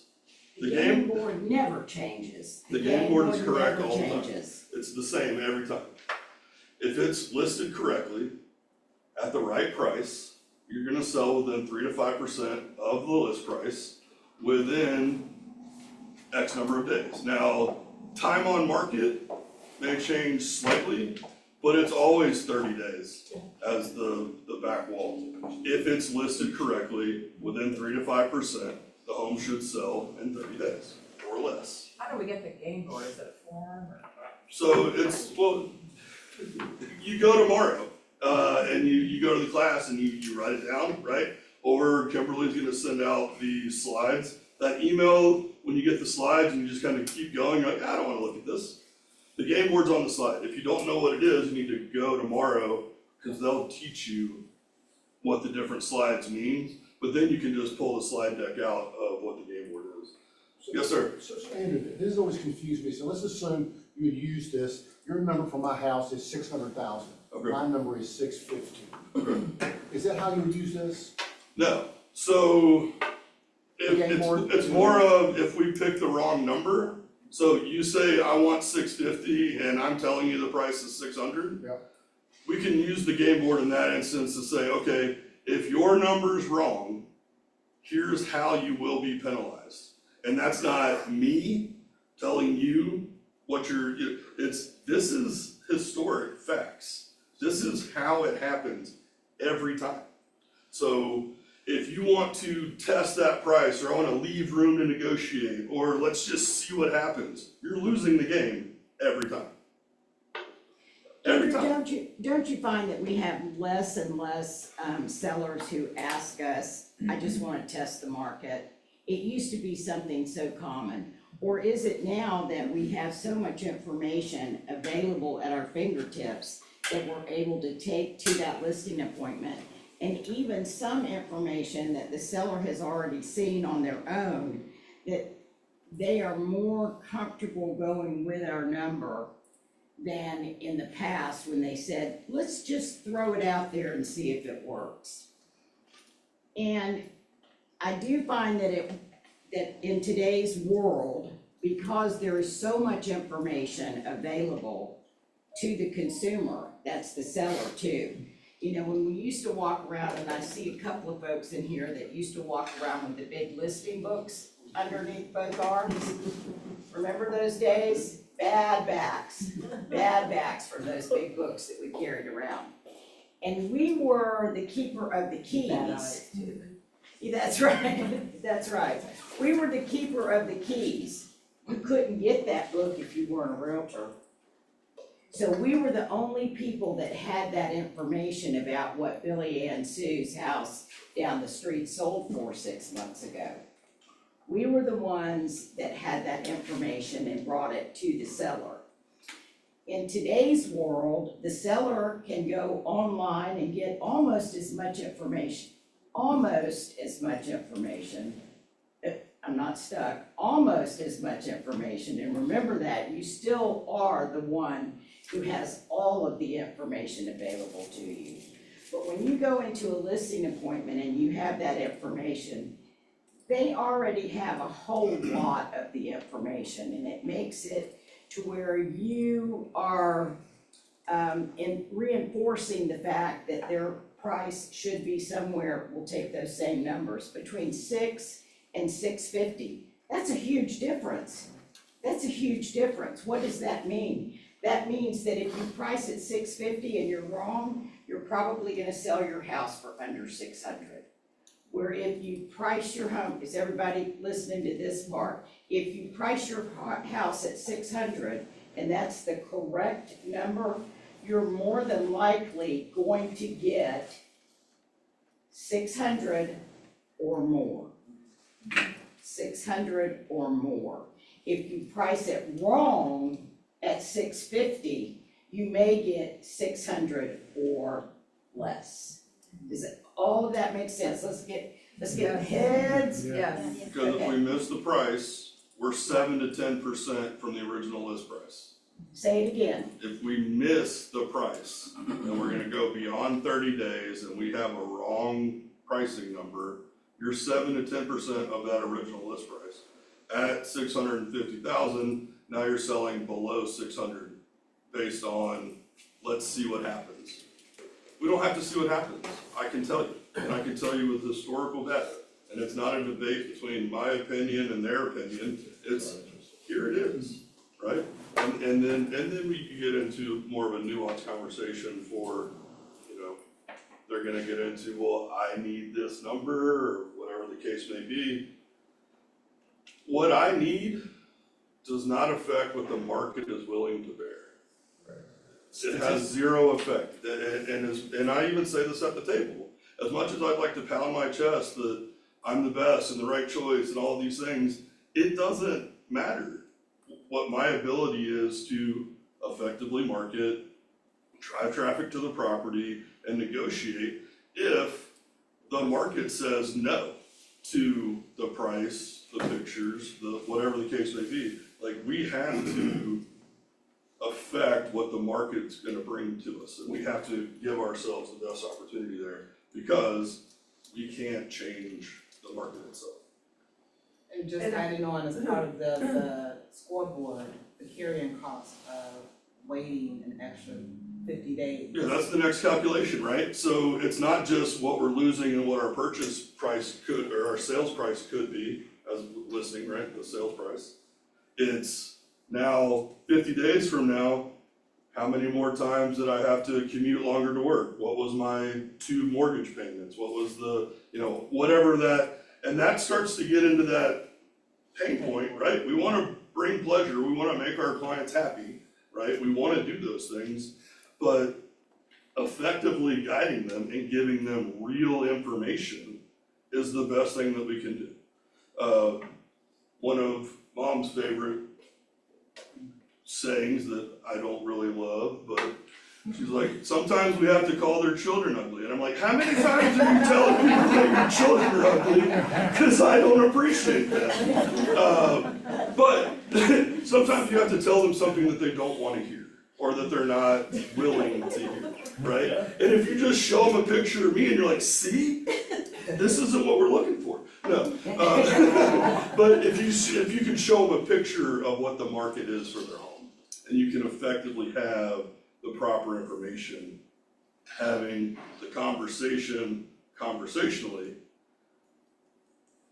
The game board never changes. The game board is correct never all the time. changes. It's the same every time. If it's listed correctly, at the right price, you're gonna sell within 3 to 5% of the list price within X number of days. Now, time on market may change slightly, but it's always 30 days as the back wall. If it's listed correctly, within 3 to 5%, the home should sell in 30 days or less. How do we get the game board? Is it a form or? So it's, well, you go tomorrow, and you go to the class and you write it down, right? Or Kimberly's gonna send out the slides. That email, when you get the slides and you just kind of keep going, you're like, I don't wanna look at this. The game board's on the slide. If you don't know what it is, you need to go tomorrow, because they'll teach you what the different slides mean. But then you can just pull the slide deck out of what the game board is. Yes, sir. So Andrew, this has always confused me, so let's assume you would use this, your number for my house is 600,000. Okay. My number is 650. Is that how you would use this? No, so Game board? it's more of if we pick the wrong number. So you say, I want 650 and I'm telling you the price is 600. Yeah. We can use the game board in that instance to say, okay, if your number's wrong, here's how you will be penalized. And that's not me telling you what this is historic facts. This is how it happens every time. So if you want to test that price, or I wanna leave room to negotiate, or let's just see what happens, you're losing the game every time. Every time. Don't you find that we have less and less sellers who ask us, I just wanna test the market? It used to be something so common. Or is it now that we have so much information available at our fingertips that we're able to take to that listing appointment? And even some information that the seller has already seen on their own, that they are more comfortable going with our number than in the past when they said, let's just throw it out there and see if it works. And I do find that in today's world, because there is so much information available to the consumer, that's the seller too. You know, when we used to walk around, and I see a couple of folks in here that used to walk around with the big listing books underneath both arms. Remember those days? Bad backs from those big books that we carried around. And we were the keeper of the keys. Bad eyes too. Yeah, that's right, that's right. We were the keeper of the keys. You couldn't get that book if you weren't a realtor. So we were the only people that had that information about what Billy Ann Sue's house down the street sold for 6 months ago. We were the ones that had that information and brought it to the seller. in today's world, the seller can go online and get almost as much information. I'm not stuck, almost as much information, and remember that, you still are the one who has all of the information available to you. But when you go into a listing appointment and you have that information, they already have a whole lot of the information, and it makes it to where you are in reinforcing the fact that their price should be somewhere, we'll take those same numbers, between $6 and $650. That's a huge difference. That's a huge difference. What does that mean? That means that if you price at $650 and you're wrong, you're probably gonna sell your house for under $600. Where if you price your home, is everybody listening to this part? If you price your house at $600 and that's the correct number, you're more than likely going to get $600 or more. $600 or more. If you price it wrong at $650, you may get $600 or less. Does it, all of that make sense? Let's get heads. Yes. Because if we miss the price, we're 7 to 10% from the original list price. Say it again. If we miss the price, and we're gonna go beyond 30 days and we have a wrong pricing number, you're 7 to 10% of that original list price. At 650,000, now you're selling below 600 based on, let's see what happens. We don't have to see what happens, I can tell you, and I can tell you with historical data. And it's not a debate between my opinion and their opinion, it's, here it is, right? And then we can get into more of a nuanced conversation for, you know, they're gonna get into, well, I need this number, or whatever the case may be. What I need does not affect what the market is willing to bear. It has zero effect, and I even say this at the table. As much as I'd like to pound my chest that I'm the best and the right choice and all these things, it doesn't matter what my ability is to effectively market, drive traffic to the property, and negotiate if the market says no to the price, the pictures, the whatever the case may be. Like, we have to affect what the market's gonna bring to us, and we have to give ourselves the best opportunity there, because we can't change the market itself. And just adding on as part of the scoreboard, the carrying cost of waiting an extra 50 days. Yeah, that's the next calculation, right? So it's not just what we're losing and what our purchase price could, or our sales price could be as listing, right, the sales price. It's now 50 days from now, how many more times did I have to commute longer to work? What was my 2 mortgage payments? What was the, you know, whatever that, and that starts to get into that pain point, right? We wanna bring pleasure, we wanna make our clients happy, right? We wanna do those things, but effectively guiding them and giving them real information is the best thing that we can do. One of Mom's favorite sayings that I don't really love, but she's like, sometimes we have to call their children ugly. And I'm like, how many times are you telling people that your children are ugly? Because I don't appreciate that. But sometimes you have to tell them something that they don't want to hear, or that they're not willing to hear, right? And if you just show them a picture of me and you're like, see, this isn't what we're looking for. No. But if you can show them a picture of what the market is for their home, and you can effectively have the proper information, having the conversation conversationally,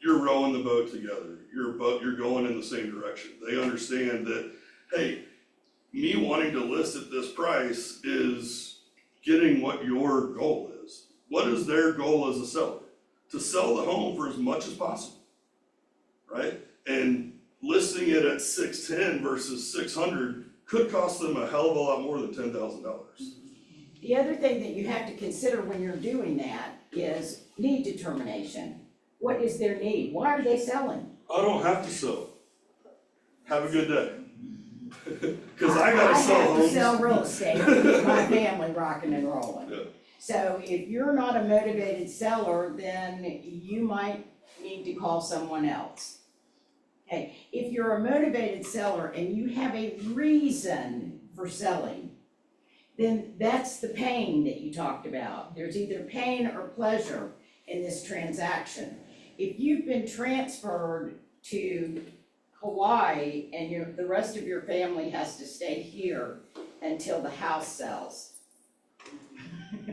you're rowing the boat together. You're going in the same direction. They understand that, hey, me wanting to list at this price is getting what your goal is. What is their goal as a seller? To sell the home for as much as possible, right? And listing it at $610 versus $600 could cost them a hell of a lot more than $10,000. The other thing that you have to consider when you're doing that is need determination. What is their need? Why are they selling? I don't have to sell. Have a good day. Cause I gotta sell I have to homes. sell real estate to keep my family rocking and rolling. Yeah. So if you're not a motivated seller, then you might need to call someone else. Okay, if you're a motivated seller and you have a reason for selling, then that's the pain that you talked about. There's either pain or pleasure in this transaction. If you've been transferred to Hawaii and the rest of your family has to stay here until the house sells.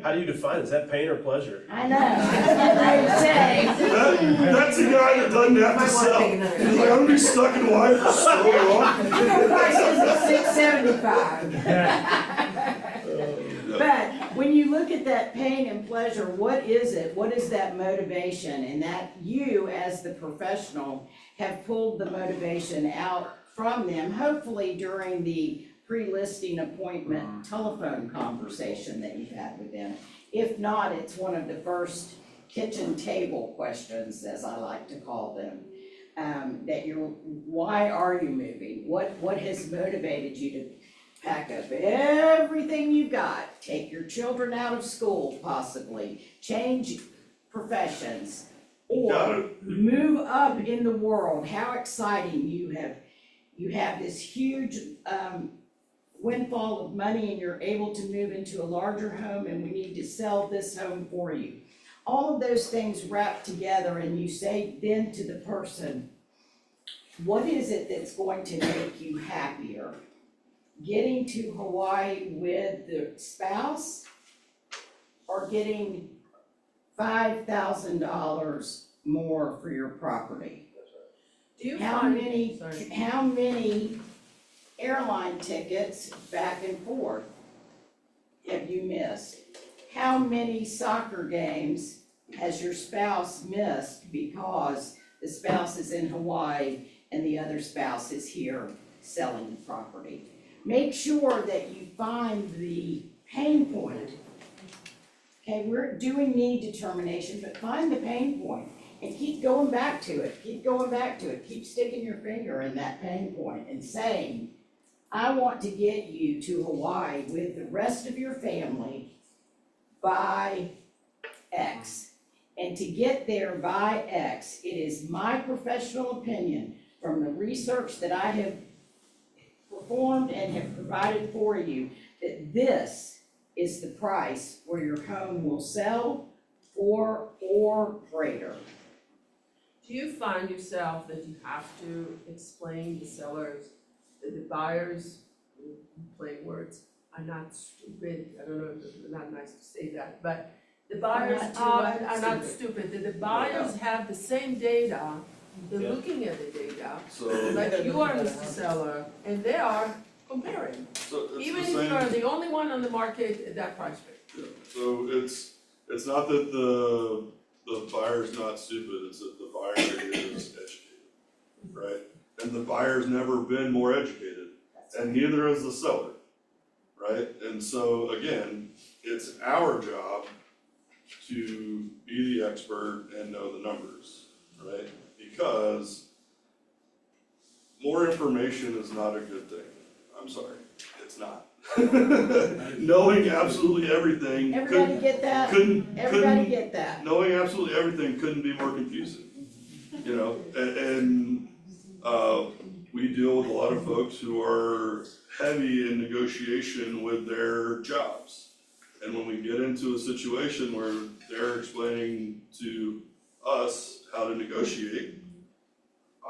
How do you define it? Is that pain or pleasure? I know, I was getting ready to say. That's a guy that doesn't have to sell. He's like, I'm gonna be stuck in Hawaii for so long. The price is $675. But when you look at that pain and pleasure, what is it? What is that motivation? And that you, as the professional, have pulled the motivation out from them, hopefully during the pre-listing appointment telephone conversation that you've had with them. If not, it's one of the first kitchen table questions, as I like to call them. Why are you moving? What has motivated you to pack up everything you've got, take your children out of school possibly, change professions, or move up in the world? How exciting you have this huge windfall of money and you're able to move into a larger home and we need to sell this home for you. All of those things wrapped together, and you say then to the person, what is it that's going to make you happier? Getting to Hawaii with the spouse or getting $5,000 more for your property? Do you How find, many airline tickets back and forth have you missed? How many soccer games has your spouse missed because the spouse is in Hawaii and the other spouse is here selling the property? Make sure that you find the pain point. Okay, we're doing need determination, but find the pain point and keep going back to it, keep going back to it, keep sticking your finger in that pain point and saying, I want to get you to Hawaii with the rest of your family by X. And to get there by X, it is my professional opinion from the research that I have performed and have provided for you, that this is the price where your home will sell for or greater. do you find yourself that you have to explain to sellers that the buyers, plain words, are not stupid? I don't know if it's not nice to say that, but the buyers are not stupid, that the buyers have the same data, they're Yeah. looking at the data, So, like you are, Mr. Seller, and they are comparing. so it's Even the if same. you are the only one on the market at that price range. Yeah, so it's not that the buyer's not stupid, it's that the buyer is educated, right? And the buyer's never been more educated, and neither is the seller, right? And so again, it's our job to be the expert and know the numbers, right? Because more information is not a good thing. I'm sorry, it's not. Knowing absolutely everything Everybody get that? couldn't Everybody get that? knowing absolutely everything couldn't be more confusing, you know, and we deal with a lot of folks who are heavy in negotiation with their jobs. And when we get into a situation where they're explaining to us how to negotiate,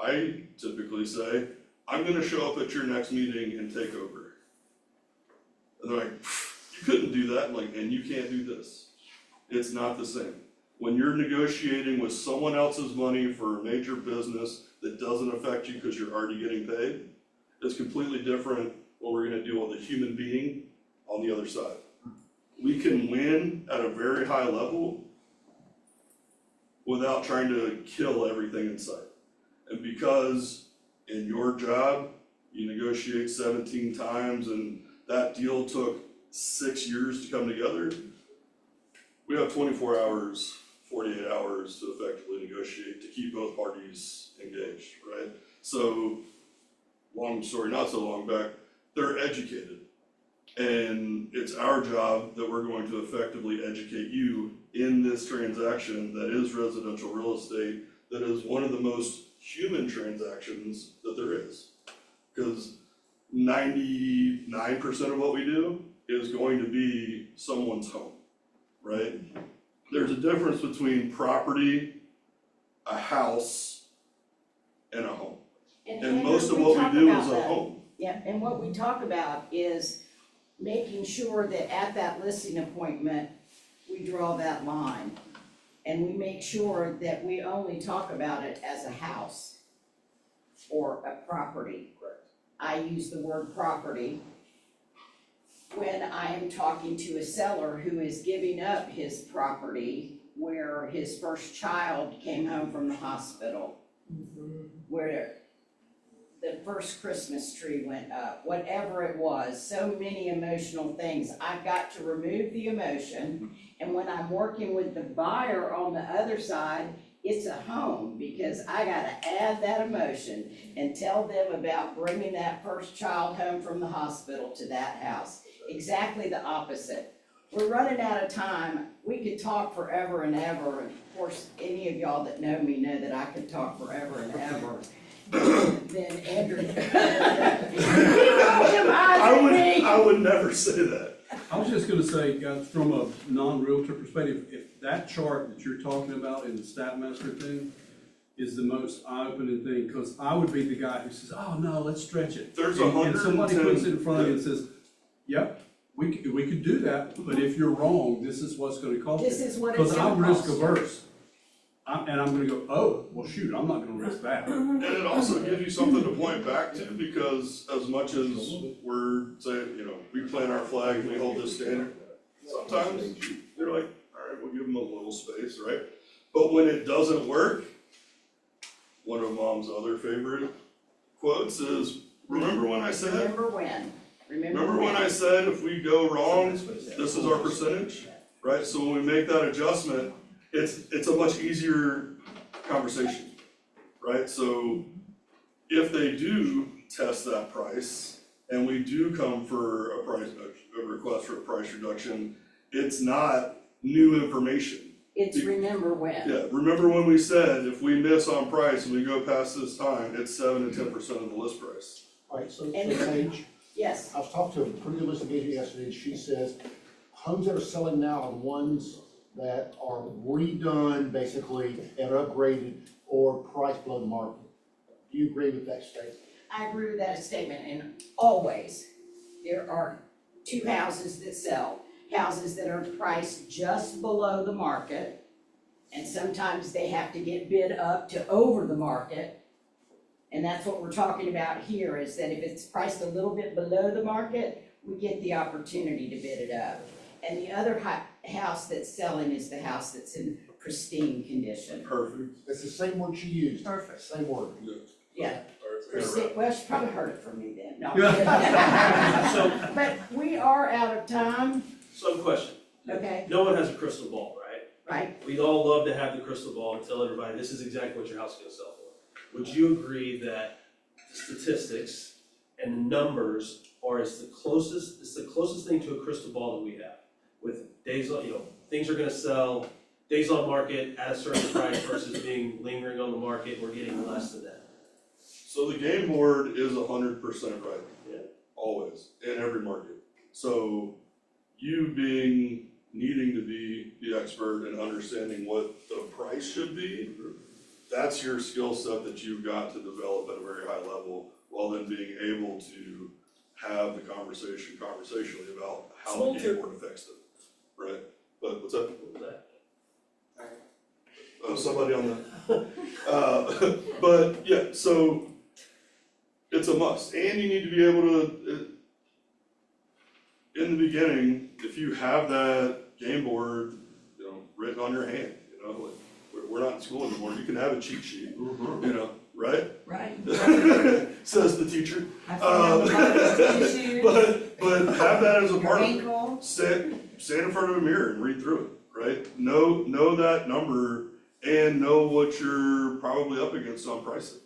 I typically say, I'm gonna show up at your next meeting and take over. And they're like, you couldn't do that, I'm like, and you can't do this. It's not the same. When you're negotiating with someone else's money for a major business that doesn't affect you because you're already getting paid, it's completely different when we're gonna deal with a human being on the other side. We can win at a very high level without trying to kill everything in sight. And because in your job, you negotiate 17 times and that deal took 6 years to come together, we have 24 hours, 48 hours to effectively negotiate to keep both parties engaged, right? So, long story not so long back, they're educated. And it's our job that we're going to effectively educate you in this transaction that is residential real estate, that is one of the most human transactions that there is. Because 99% of what we do is going to be someone's home, right? There's a difference between property, a house, and a home. And most of what we do is a home. Yeah, and what we talk about is making sure that at that listing appointment, we draw that line. And we make sure that we only talk about it as a house or a property. I use the word property when I am talking to a seller who is giving up his property where his first child came home from the hospital, where the first Christmas tree went up, whatever it was, so many emotional things. I've got to remove the emotion, and when I'm working with the buyer on the other side, it's a home, because I gotta add that emotion and tell them about bringing that first child home from the hospital to that house. Exactly the opposite. We're running out of time. We could talk forever and ever, and of course, any of y'all that know me know that I could talk forever and ever. Then Andrew. I would never say that. I was just gonna say, guys, from a non-realtor perspective, if that chart that you're talking about in the Stat Master thing is the most eye-opening thing, because I would be the guy who says, oh, no, let's stretch it. There's And somebody 110 puts it in front of you and says, yep, we could do that, but if you're wrong, this is what's gonna cost you. This is what it's Because gonna I'm risk cost. averse. And I'm gonna go, oh, well, shoot, I'm not gonna risk that. And it also gives you something to point back to, because as much as we're saying, you know, we plant our flag and we hold this standard, sometimes you're like, all right, we'll give them a little space, right? But when it doesn't work, one of Mom's other favorite quotes is, remember when I said? Remember when? Remember when I said if we go wrong, this is our percentage, right? So when we make that adjustment, it's a much easier conversation, right? So if they do test that price and we do come for a request for a price reduction, it's not new information. It's remember when. Yeah, remember when we said if we miss on price and we go past this time, it's 7 to 10% of the list price. Alright, so And- Paige, Yes, I was talking to a pretty good listing agent yesterday, and she says homes that are selling now are the ones that are redone basically and upgraded or priced below the market. Do you agree with that statement? I agree with that statement, and always, there are two houses that sell. Houses that are priced just below the market, and sometimes they have to get bid up to over the market. And that's what we're talking about here, is that if it's priced a little bit below the market, we get the opportunity to bid it up. And the other house that's selling is the house that's in pristine condition. Perfect. It's the same word she used. Perfect. Same word. Yeah. Or- Well, she probably heard it from me then, no. So, But we are out of time, some question. okay, No one has a crystal ball, right? right? We'd all love to have the crystal ball and tell everybody, this is exactly what your house is gonna sell for. Would you agree that the statistics and the numbers are it's the closest thing to a crystal ball that we have? With days on, things are gonna sell, days on market at a certain price versus being lingering on the market, we're getting less than that. So the game board is 100% right. Yeah. Always, in every market. So you needing to be the expert and understanding what the price should be, that's your skill set that you've got to develop at a very high level, while then being able to have the conversation conversationally about how the game board affects it, right? But what's up? What was that? Somebody on the, but yeah, so it's a must, and you need to be able to, in the beginning, if you have that game board, written on your hand, like, we're not in school anymore, you can have a cheat sheet, right? Right. Says the teacher. I found a lot of issues. But have that as a Your part of it. ankle. Stand in front of a mirror and read through it, right? Know that number and know what you're probably up against on pricing.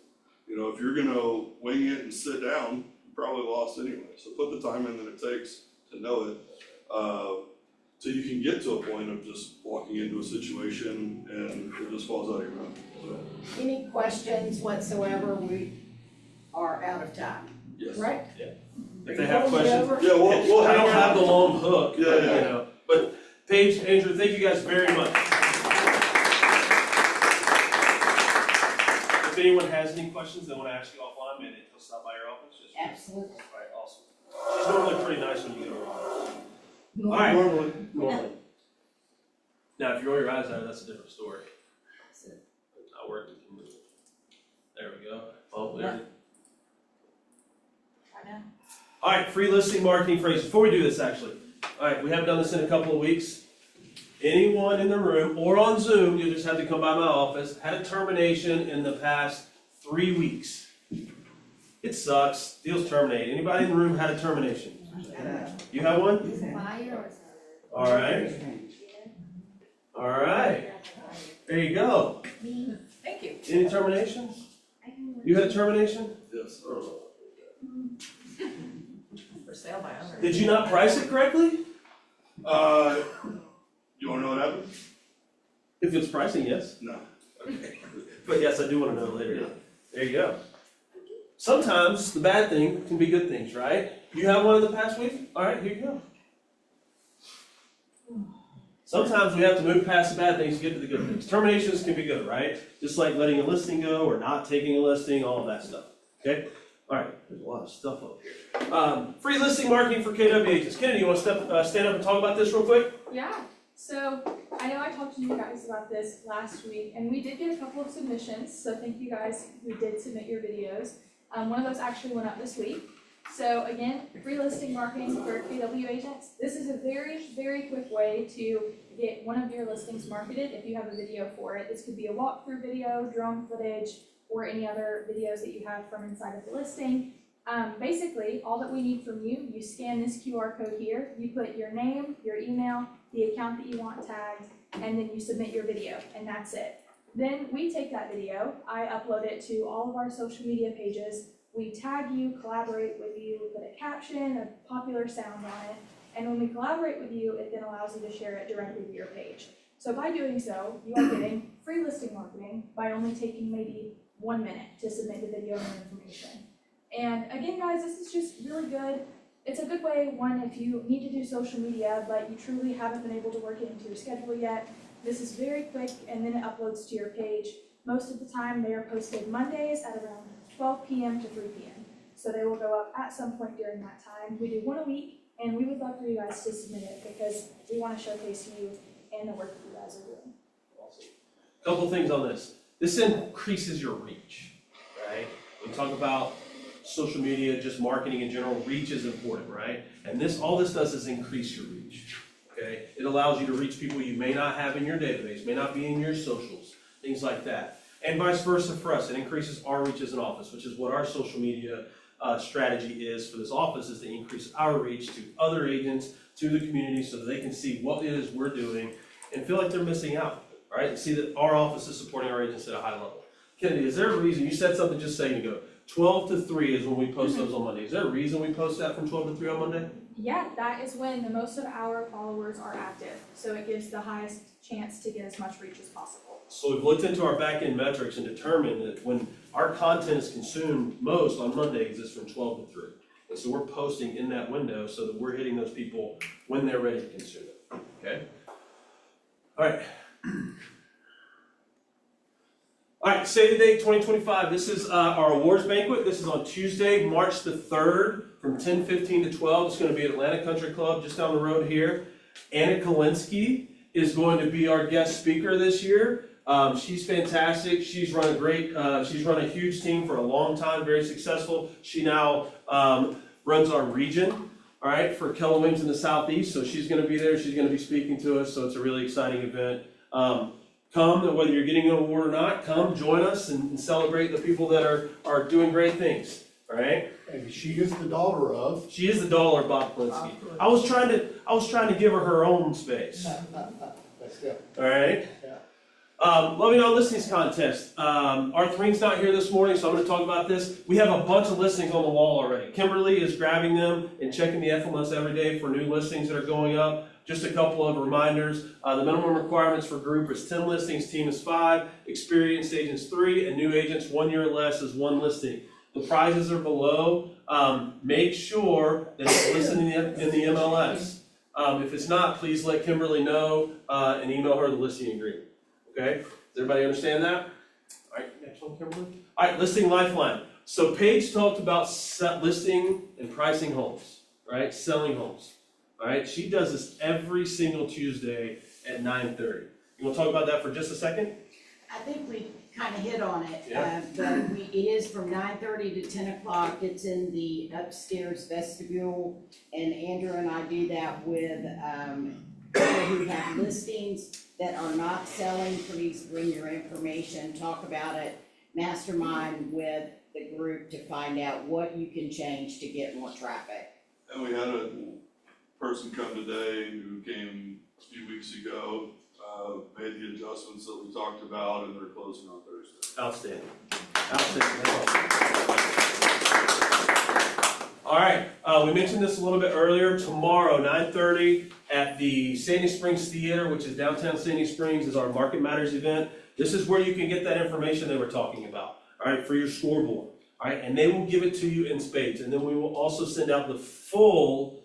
If you're gonna wing it and sit down, you probably lost anyway. So put the time in that it takes to know it, so you can get to a point of just walking into a situation and it just falls out of your mouth, so. Any questions whatsoever, we are out of time, Yes. right? If they have questions, Yeah, we'll I hang don't have out. the long hook, Yeah, you yeah. know, but Paige, Andrew, thank you guys very much. If anyone has any questions they wanna ask you offline, maybe they'll stop by your office, just. Absolutely. All right, awesome. She's normally pretty nice when you go to her office. All right. Normally. Now, if you roll your eyes at it, that's a different story. I worked with you. There we go. Oh, there. All right, free listing marketing phrases. Before we do this, actually, all right, we haven't done this in a couple of weeks. Anyone in the room or on Zoom, you just have to come by my office, had a termination in the past 3 weeks. It sucks. Deal's terminated. Anybody in the room had a termination? You have one? All right. All right. There you go. Thank you. Any terminations? You had a termination? Yes. For sale by owner. Did you not price it correctly? You wanna know what happened? If it's pricing, yes. No. Okay. But yes, I do want to know later. There you go. Sometimes the bad thing can be good things, right? You have one in the past week? All right, here you go. Sometimes we have to move past the bad things to get to the good things. Terminations can be good, right? Just like letting a listing go or not taking a listing, all of that stuff. Okay? All right, there's a lot of stuff up here. Free listing marketing for KW agents. Kennedy, you want to stand up and talk about this real quick? Yeah, so I know I talked to you guys about this last week, and we did get a couple of submissions, so thank you guys who did submit your videos. One of those actually went up this week. So again, free listing marketing for KW agents. This is a very, very quick way to get one of your listings marketed if you have a video for it. This could be a walkthrough video, drone footage, or any other videos that you have from inside of the listing. Basically, all that we need from you, you scan this QR code here, you put your name, your email, the account that you want tagged, and then you submit your video, and that's it. Then we take that video, I upload it to all of our social media pages, we tag you, collaborate with you, we put a caption, a popular sound on it, and when we collaborate with you, it then allows you to share it directly to your page. So by doing so, you are getting free listing marketing by only taking maybe 1 minute to submit the video and information. And again, guys, this is just really good. It's a good way, one, if you need to do social media, but you truly haven't been able to work it into your schedule yet, this is very quick, and then it uploads to your page. Most of the time, they are posted Mondays at around 12 p.m. to 3 p.m. So they will go up at some point during that time. We do one a week, and we would love for you guys to submit it because we want to showcase you and the work that you guys are doing. Awesome. Couple things on this. This increases your reach, right? We talk about social media, just marketing in general, reach is important, right? And all this does is increase your reach, okay? It allows you to reach people you may not have in your database, may not be in your socials, things like that. And vice versa for us, it increases our reach as an office, which is what our social media strategy is for this office, is to increase our reach to other agents, to the community, so that they can see what it is we're doing and feel like they're missing out, right? And see that our office is supporting our agents at a high level. Kennedy, is there a reason, you said something just a second ago, 12 to 3 is when we post those on Monday. Is there a reason we post that from 12 to 3 on Monday? Yeah, that is when the most of our followers are active. So it gives the highest chance to get as much reach as possible. So we've looked into our back-end metrics and determined that when our content is consumed most on Mondays, it's from 12 to 3. And so we're posting in that window so that we're hitting those people when they're ready to consume it, okay? All right. All right, save the date 2025. This is our awards banquet. This is on Tuesday, March the 3rd from 10:15 to 12. It's going to be at Atlanta Country Club just down the road here. Anna Kalinsky is going to be our guest speaker this year. She's fantastic. She's run a huge team for a long time, very successful. She now runs our region, all right, for Keller Williams in the Southeast. So she's going to be there. She's going to be speaking to us. So it's a really exciting event. Come, whether you're getting an award or not, come join us and celebrate the people that are doing great things, all right? And she is the daughter of? She is the daughter of Bob Kalinsky. I was trying to give her own space, That's good. all right? Yeah. Let me know listings contest. Arthurine's not here this morning, so I'm gonna talk about this. We have a bunch of listings on the wall already. Kimberly is grabbing them and checking the FMS every day for new listings that are going up. Just a couple of reminders. The minimum requirements for group is 10 listings, team is 5, experienced agents 3, and new agents 1 year or less is 1 listing. The prizes are below. Make sure that it's listed in the MLS. If it's not, please let Kimberly know and email her the listing agreement. Okay? Does everybody understand that? All right, next one, Kimberly. All right, listing lifeline. So Paige talked about listing and pricing homes, right? Selling homes. All right, she does this every single Tuesday at 9:30. You want to talk about that for just a second? I think we kind of hit on it, Yeah. but it is from 9:30 to 10 o'clock. It's in the upstairs vestibule, and Andrew and I do that with people who have listings that are not selling. Please bring your information, talk about it, mastermind with the group to find out what you can change to get more traffic. And we had a person come today who came a few weeks ago, made the adjustments that we talked about, and they're closing on Thursday. Outstanding. All right, we mentioned this a little bit earlier. Tomorrow, 9:30 at the Sandy Springs Theater, which is downtown Sandy Springs, is our Market Matters event. This is where you can get that information they were talking about, all right, for your scoreboard. All right, and they will give it to you in spades. And then we will also send out the full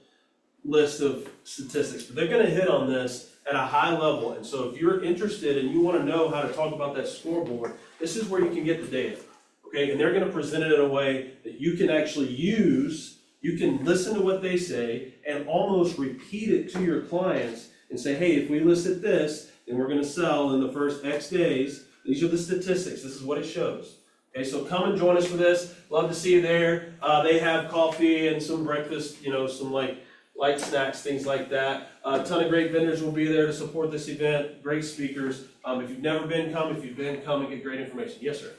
list of statistics. But they're going to hit on this at a high level. And so if you're interested and you want to know how to talk about that scoreboard, this is where you can get the data. Okay, and they're going to present it in a way that you can actually use. You can listen to what they say and almost repeat it to your clients and say, hey, if we list at this, then we're going to sell in the first X days. These are the statistics. This is what it shows. Okay, so come and join us for this. Love to see you there. They have coffee and some breakfast, some light snacks, things like that. A ton of great vendors will be there to support this event. Great speakers. If you've never been, come. If you've been, come and get great information. Yes, sir.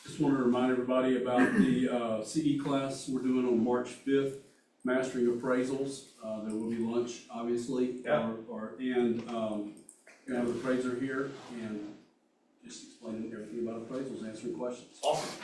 Just want to remind everybody about the CE class we're doing on March 5th, Mastering Appraisals. There will be lunch, obviously. Yeah. And we have an appraiser here and just explaining everything about appraisals, answering questions. Awesome.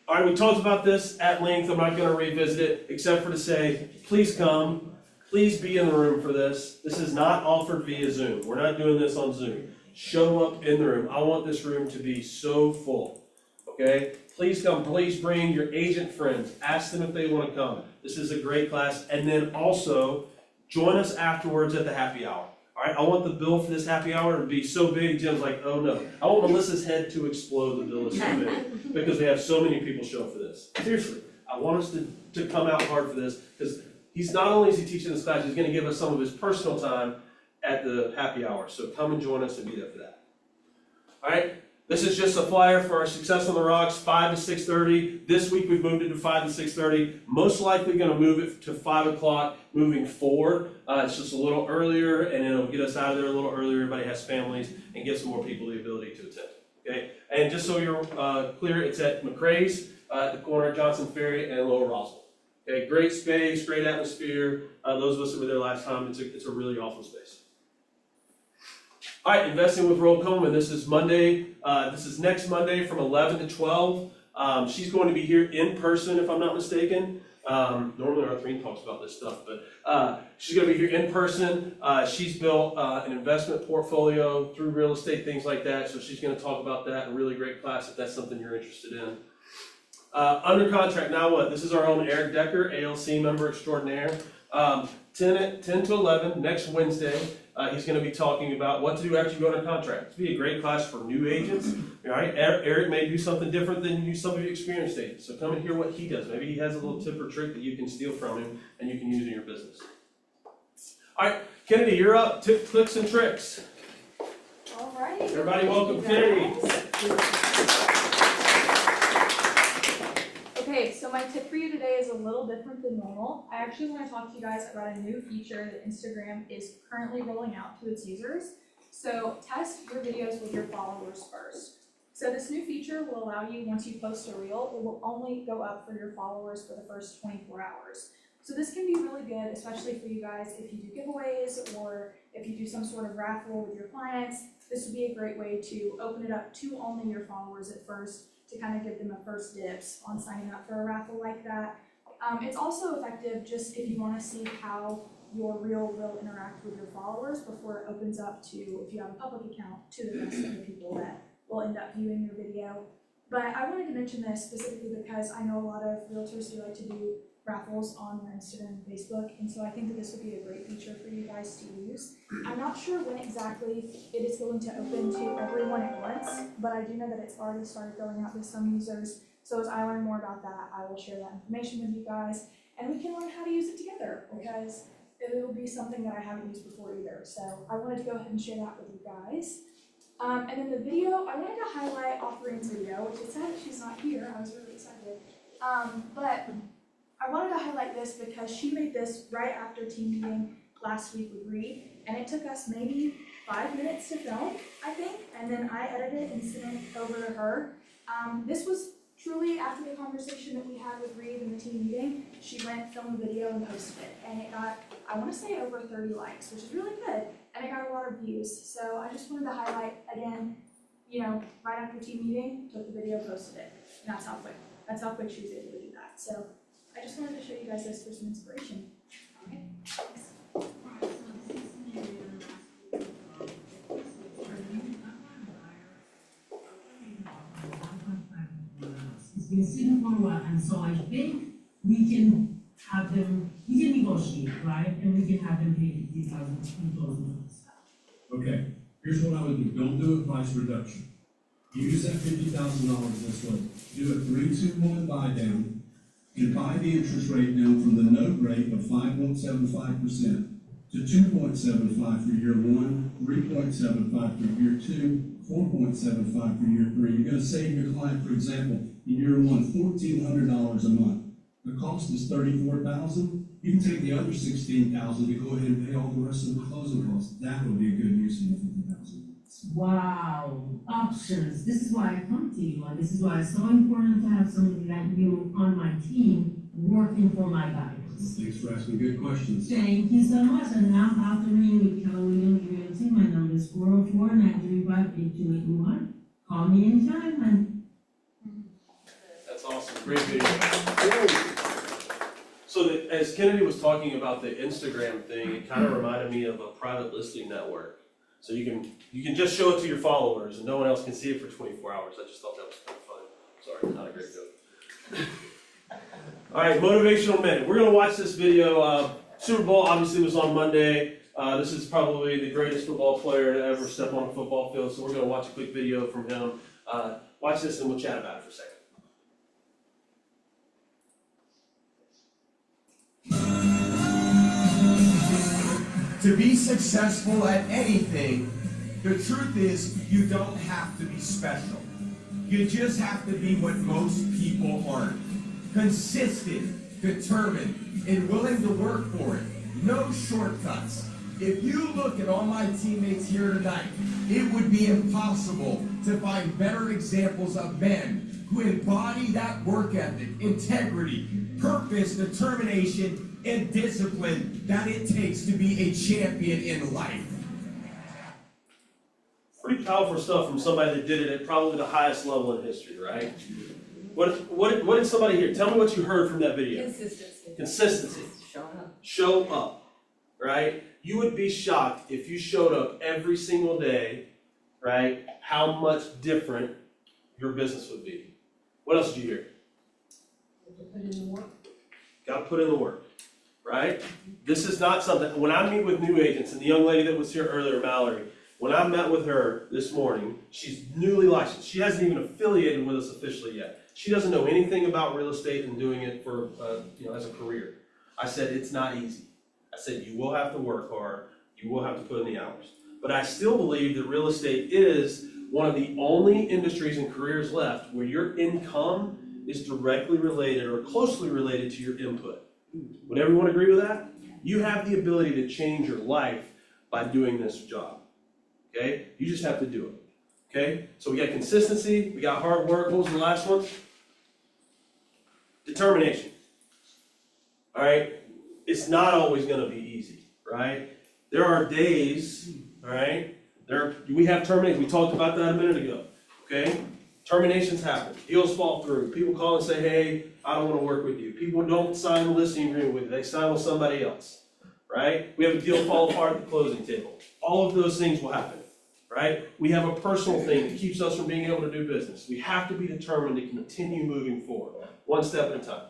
All right, we talked about this at length. I'm not going to revisit it, except for to say, please come. Please be in the room for this. This is not offered via Zoom. We're not doing this on Zoom. Show up in the room. I want this room to be so full. Okay? Please come. Please bring your agent friends. Ask them if they want to come. This is a great class. And then also, join us afterwards at the happy hour. All right? I want the bill for this happy hour to be so big, Jim's like, oh no. I want Melissa's head to explode. The bill is so big because we have so many people show up for this. Seriously, I want us to come out hard for this because he's not only is he teaching this class, he's going to give us some of his personal time at the happy hour. So come and join us and be there for that. All right? This is just a flyer for our Success on the Rocks, 5 to 6:30. This week we've moved it to 5 to 6:30. Most likely going to move it to 5 o'clock moving forward. It's just a little earlier, and it'll get us out of there a little earlier. Everybody has families, and give some more people the ability to attend. Okay? And just so you're clear, it's at McRae's, at the corner of Johnson Ferry and Lower Roswell. Okay? Great space, great atmosphere. Those of us that were there last time, it's a really awesome space. All right, Investing with Roel Coleman. This is Monday. This is next Monday from 11 to 12. She's going to be here in person, if I'm not mistaken. Normally Arthurine talks about this stuff, but she's going to be here in person. She's built an investment portfolio through real estate, things like that. So she's going to talk about that. A really great class if that's something you're interested in. Under contract, now what? This is our own Eric Decker, ALC member extraordinaire. 10 to 11 next Wednesday. He's going to be talking about what to do after you go under contract. It's be a great class for new agents. All right, Eric may do something different than some of your experienced agents. So come and hear what he does. Maybe he has a little tip or trick that you can steal from him and you can use in your business. All right, Kennedy, you're up. Tip, clicks, and tricks. All right. Everybody, welcome Kennedy. Okay, so my tip for you today is a little different than normal. I actually want to talk to you guys about a new feature that Instagram is currently rolling out to its users. So test your videos with your followers first. So this new feature will allow you, once you post a reel, it will only go up for your followers for the first 24 hours. So this can be really good, especially for you guys if you do giveaways or if you do some sort of raffle with your clients. this would be a great way to open it up to only your followers at first, to kind of give them a first dibs on signing up for a raffle like that. It's also effective just if you want to see how your reel will interact with your followers before it opens up to, if you have a public account, to the rest of the people that will end up viewing your video. But I wanted to mention this specifically because I know a lot of realtors who like to do raffles on their Instagram and Facebook, and so I think that this would be a great feature for you guys to use. I'm not sure when exactly it is going to open to everyone at once, but I do know that it's already started going out to some users. So as I learn more about that, I will share that information with you guys, and we can learn how to use it together, because it will be something that I haven't used before either. So I wanted to go ahead and share that with you guys. And then the video, I wanted to highlight Offerine's video, which is sad that she's not here. I was really excited. But I wanted to highlight this because she made this right after team meeting last week with Reed, and it took us maybe 5 minutes to film, I think, and then I edited it and sent it over to her. This was truly after the conversation that we had with Reed in the team meeting. She went, filmed the video, and posted it, and it got, I want to say, over 30 likes, which is really good, and it got a lot of views. So I just wanted to highlight again, you know, right after team meeting, took the video, posted it, and that's how quick she was able to do that. So I just wanted to show you guys this for some inspiration. Okay, thanks. It's been sitting for a while, and so I think we can have them, we can negotiate, right? And we can have them pay $50,000 in closing costs. Okay, here's what I would do, don't do a price reduction. Use that $50,000 this way. Do a 3-2-1 buy down, and buy the interest rate down from the note rate of 5.75% to 2.75 for year 1, 3.75 for year 2, 4.75 for year 3. You're gonna save your client, for example, in year 1, $1,400 a month. The cost is $34,000. You can take the other $16,000 to go ahead and pay all the rest of the closing costs. That would be a good use of the $50,000. Wow, options. This is why I come to you, and this is why it's so important to have somebody like you on my team working for my buyers. Thanks for asking good questions. Thank you so much, and now after ringing with Keller Williams Realty, my number is 404-935-8281. Call me anytime, and That's awesome, great video. So that, as Kennedy was talking about the Instagram thing, it kind of reminded me of a private listing network. So you can just show it to your followers and no one else can see it for 24 hours. I just thought that was kind of fun. Sorry, not a great joke. All right, motivational minute. We're gonna watch this video. Super Bowl obviously was on Monday. This is probably the greatest football player to ever step on a football field. So we're gonna watch a quick video from him. Watch this and we'll chat about it for a second. To be successful at anything, the truth is you don't have to be special. You just have to be what most people aren't. Consistent, determined, and willing to work for it. No shortcuts. If you look at all my teammates here tonight, it would be impossible to find better examples of men who embody that work ethic, integrity, purpose, determination, and discipline that it takes to be a champion in life. Pretty powerful stuff from somebody that did it at probably the highest level in history, right? What did somebody hear? Tell me what you heard from that video. Consistency. Consistency. Showing up. Show up, right? You would be shocked if you showed up every single day, right? How much different your business would be. What else did you hear? Put in the work. Got to put in the work, right? This is not something, when I meet with new agents, and the young lady that was here earlier, Mallory, when I met with her this morning, she's newly licensed. She hasn't even affiliated with us officially yet. She doesn't know anything about real estate and doing it for, as a career. I said, it's not easy. I said, you will have to work hard. You will have to put in the hours. But I still believe that real estate is one of the only industries and careers left where your income is directly related or closely related to your input. Would everyone agree with that? You have the ability to change your life by doing this job. Okay? You just have to do it. Okay? So we got consistency, we got hard work. What was the last one? Determination. All right? It's not always going to be easy, right? There are days, all right, We have terminations, we talked about that a minute ago, okay? Terminations happen, deals fall through, people call and say, hey, I don't wanna work with you. People don't sign the listing agreement with you, they sign with somebody else, right? We have a deal fall apart at the closing table. All of those things will happen, right? We have a personal thing that keeps us from being able to do business. We have to be determined to continue moving forward, one step at a time,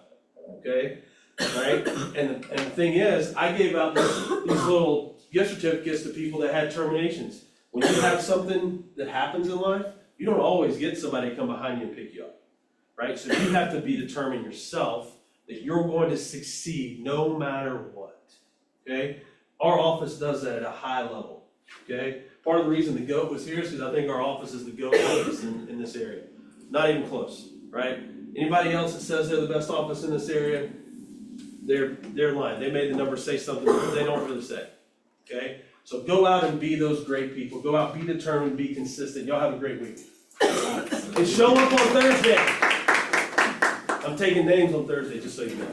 okay? Right? And the thing is, I gave out these little gift certificates to people that had terminations. When you have something that happens in life, you don't always get somebody to come behind you and pick you up, right? So you have to be determined yourself that you're going to succeed no matter what, okay? Our office does that at a high level, okay? Part of the reason the GOAT was here is because I think our office is the GOAT office in this area. Not even close, right? Anybody else that says they're the best office in this area, they're lying. They made the numbers say something that they don't really say, okay? So go out and be those great people. Go out, be determined, be consistent. Y'all have a great week. And show up on Thursday. I'm taking names on Thursday, just so you know.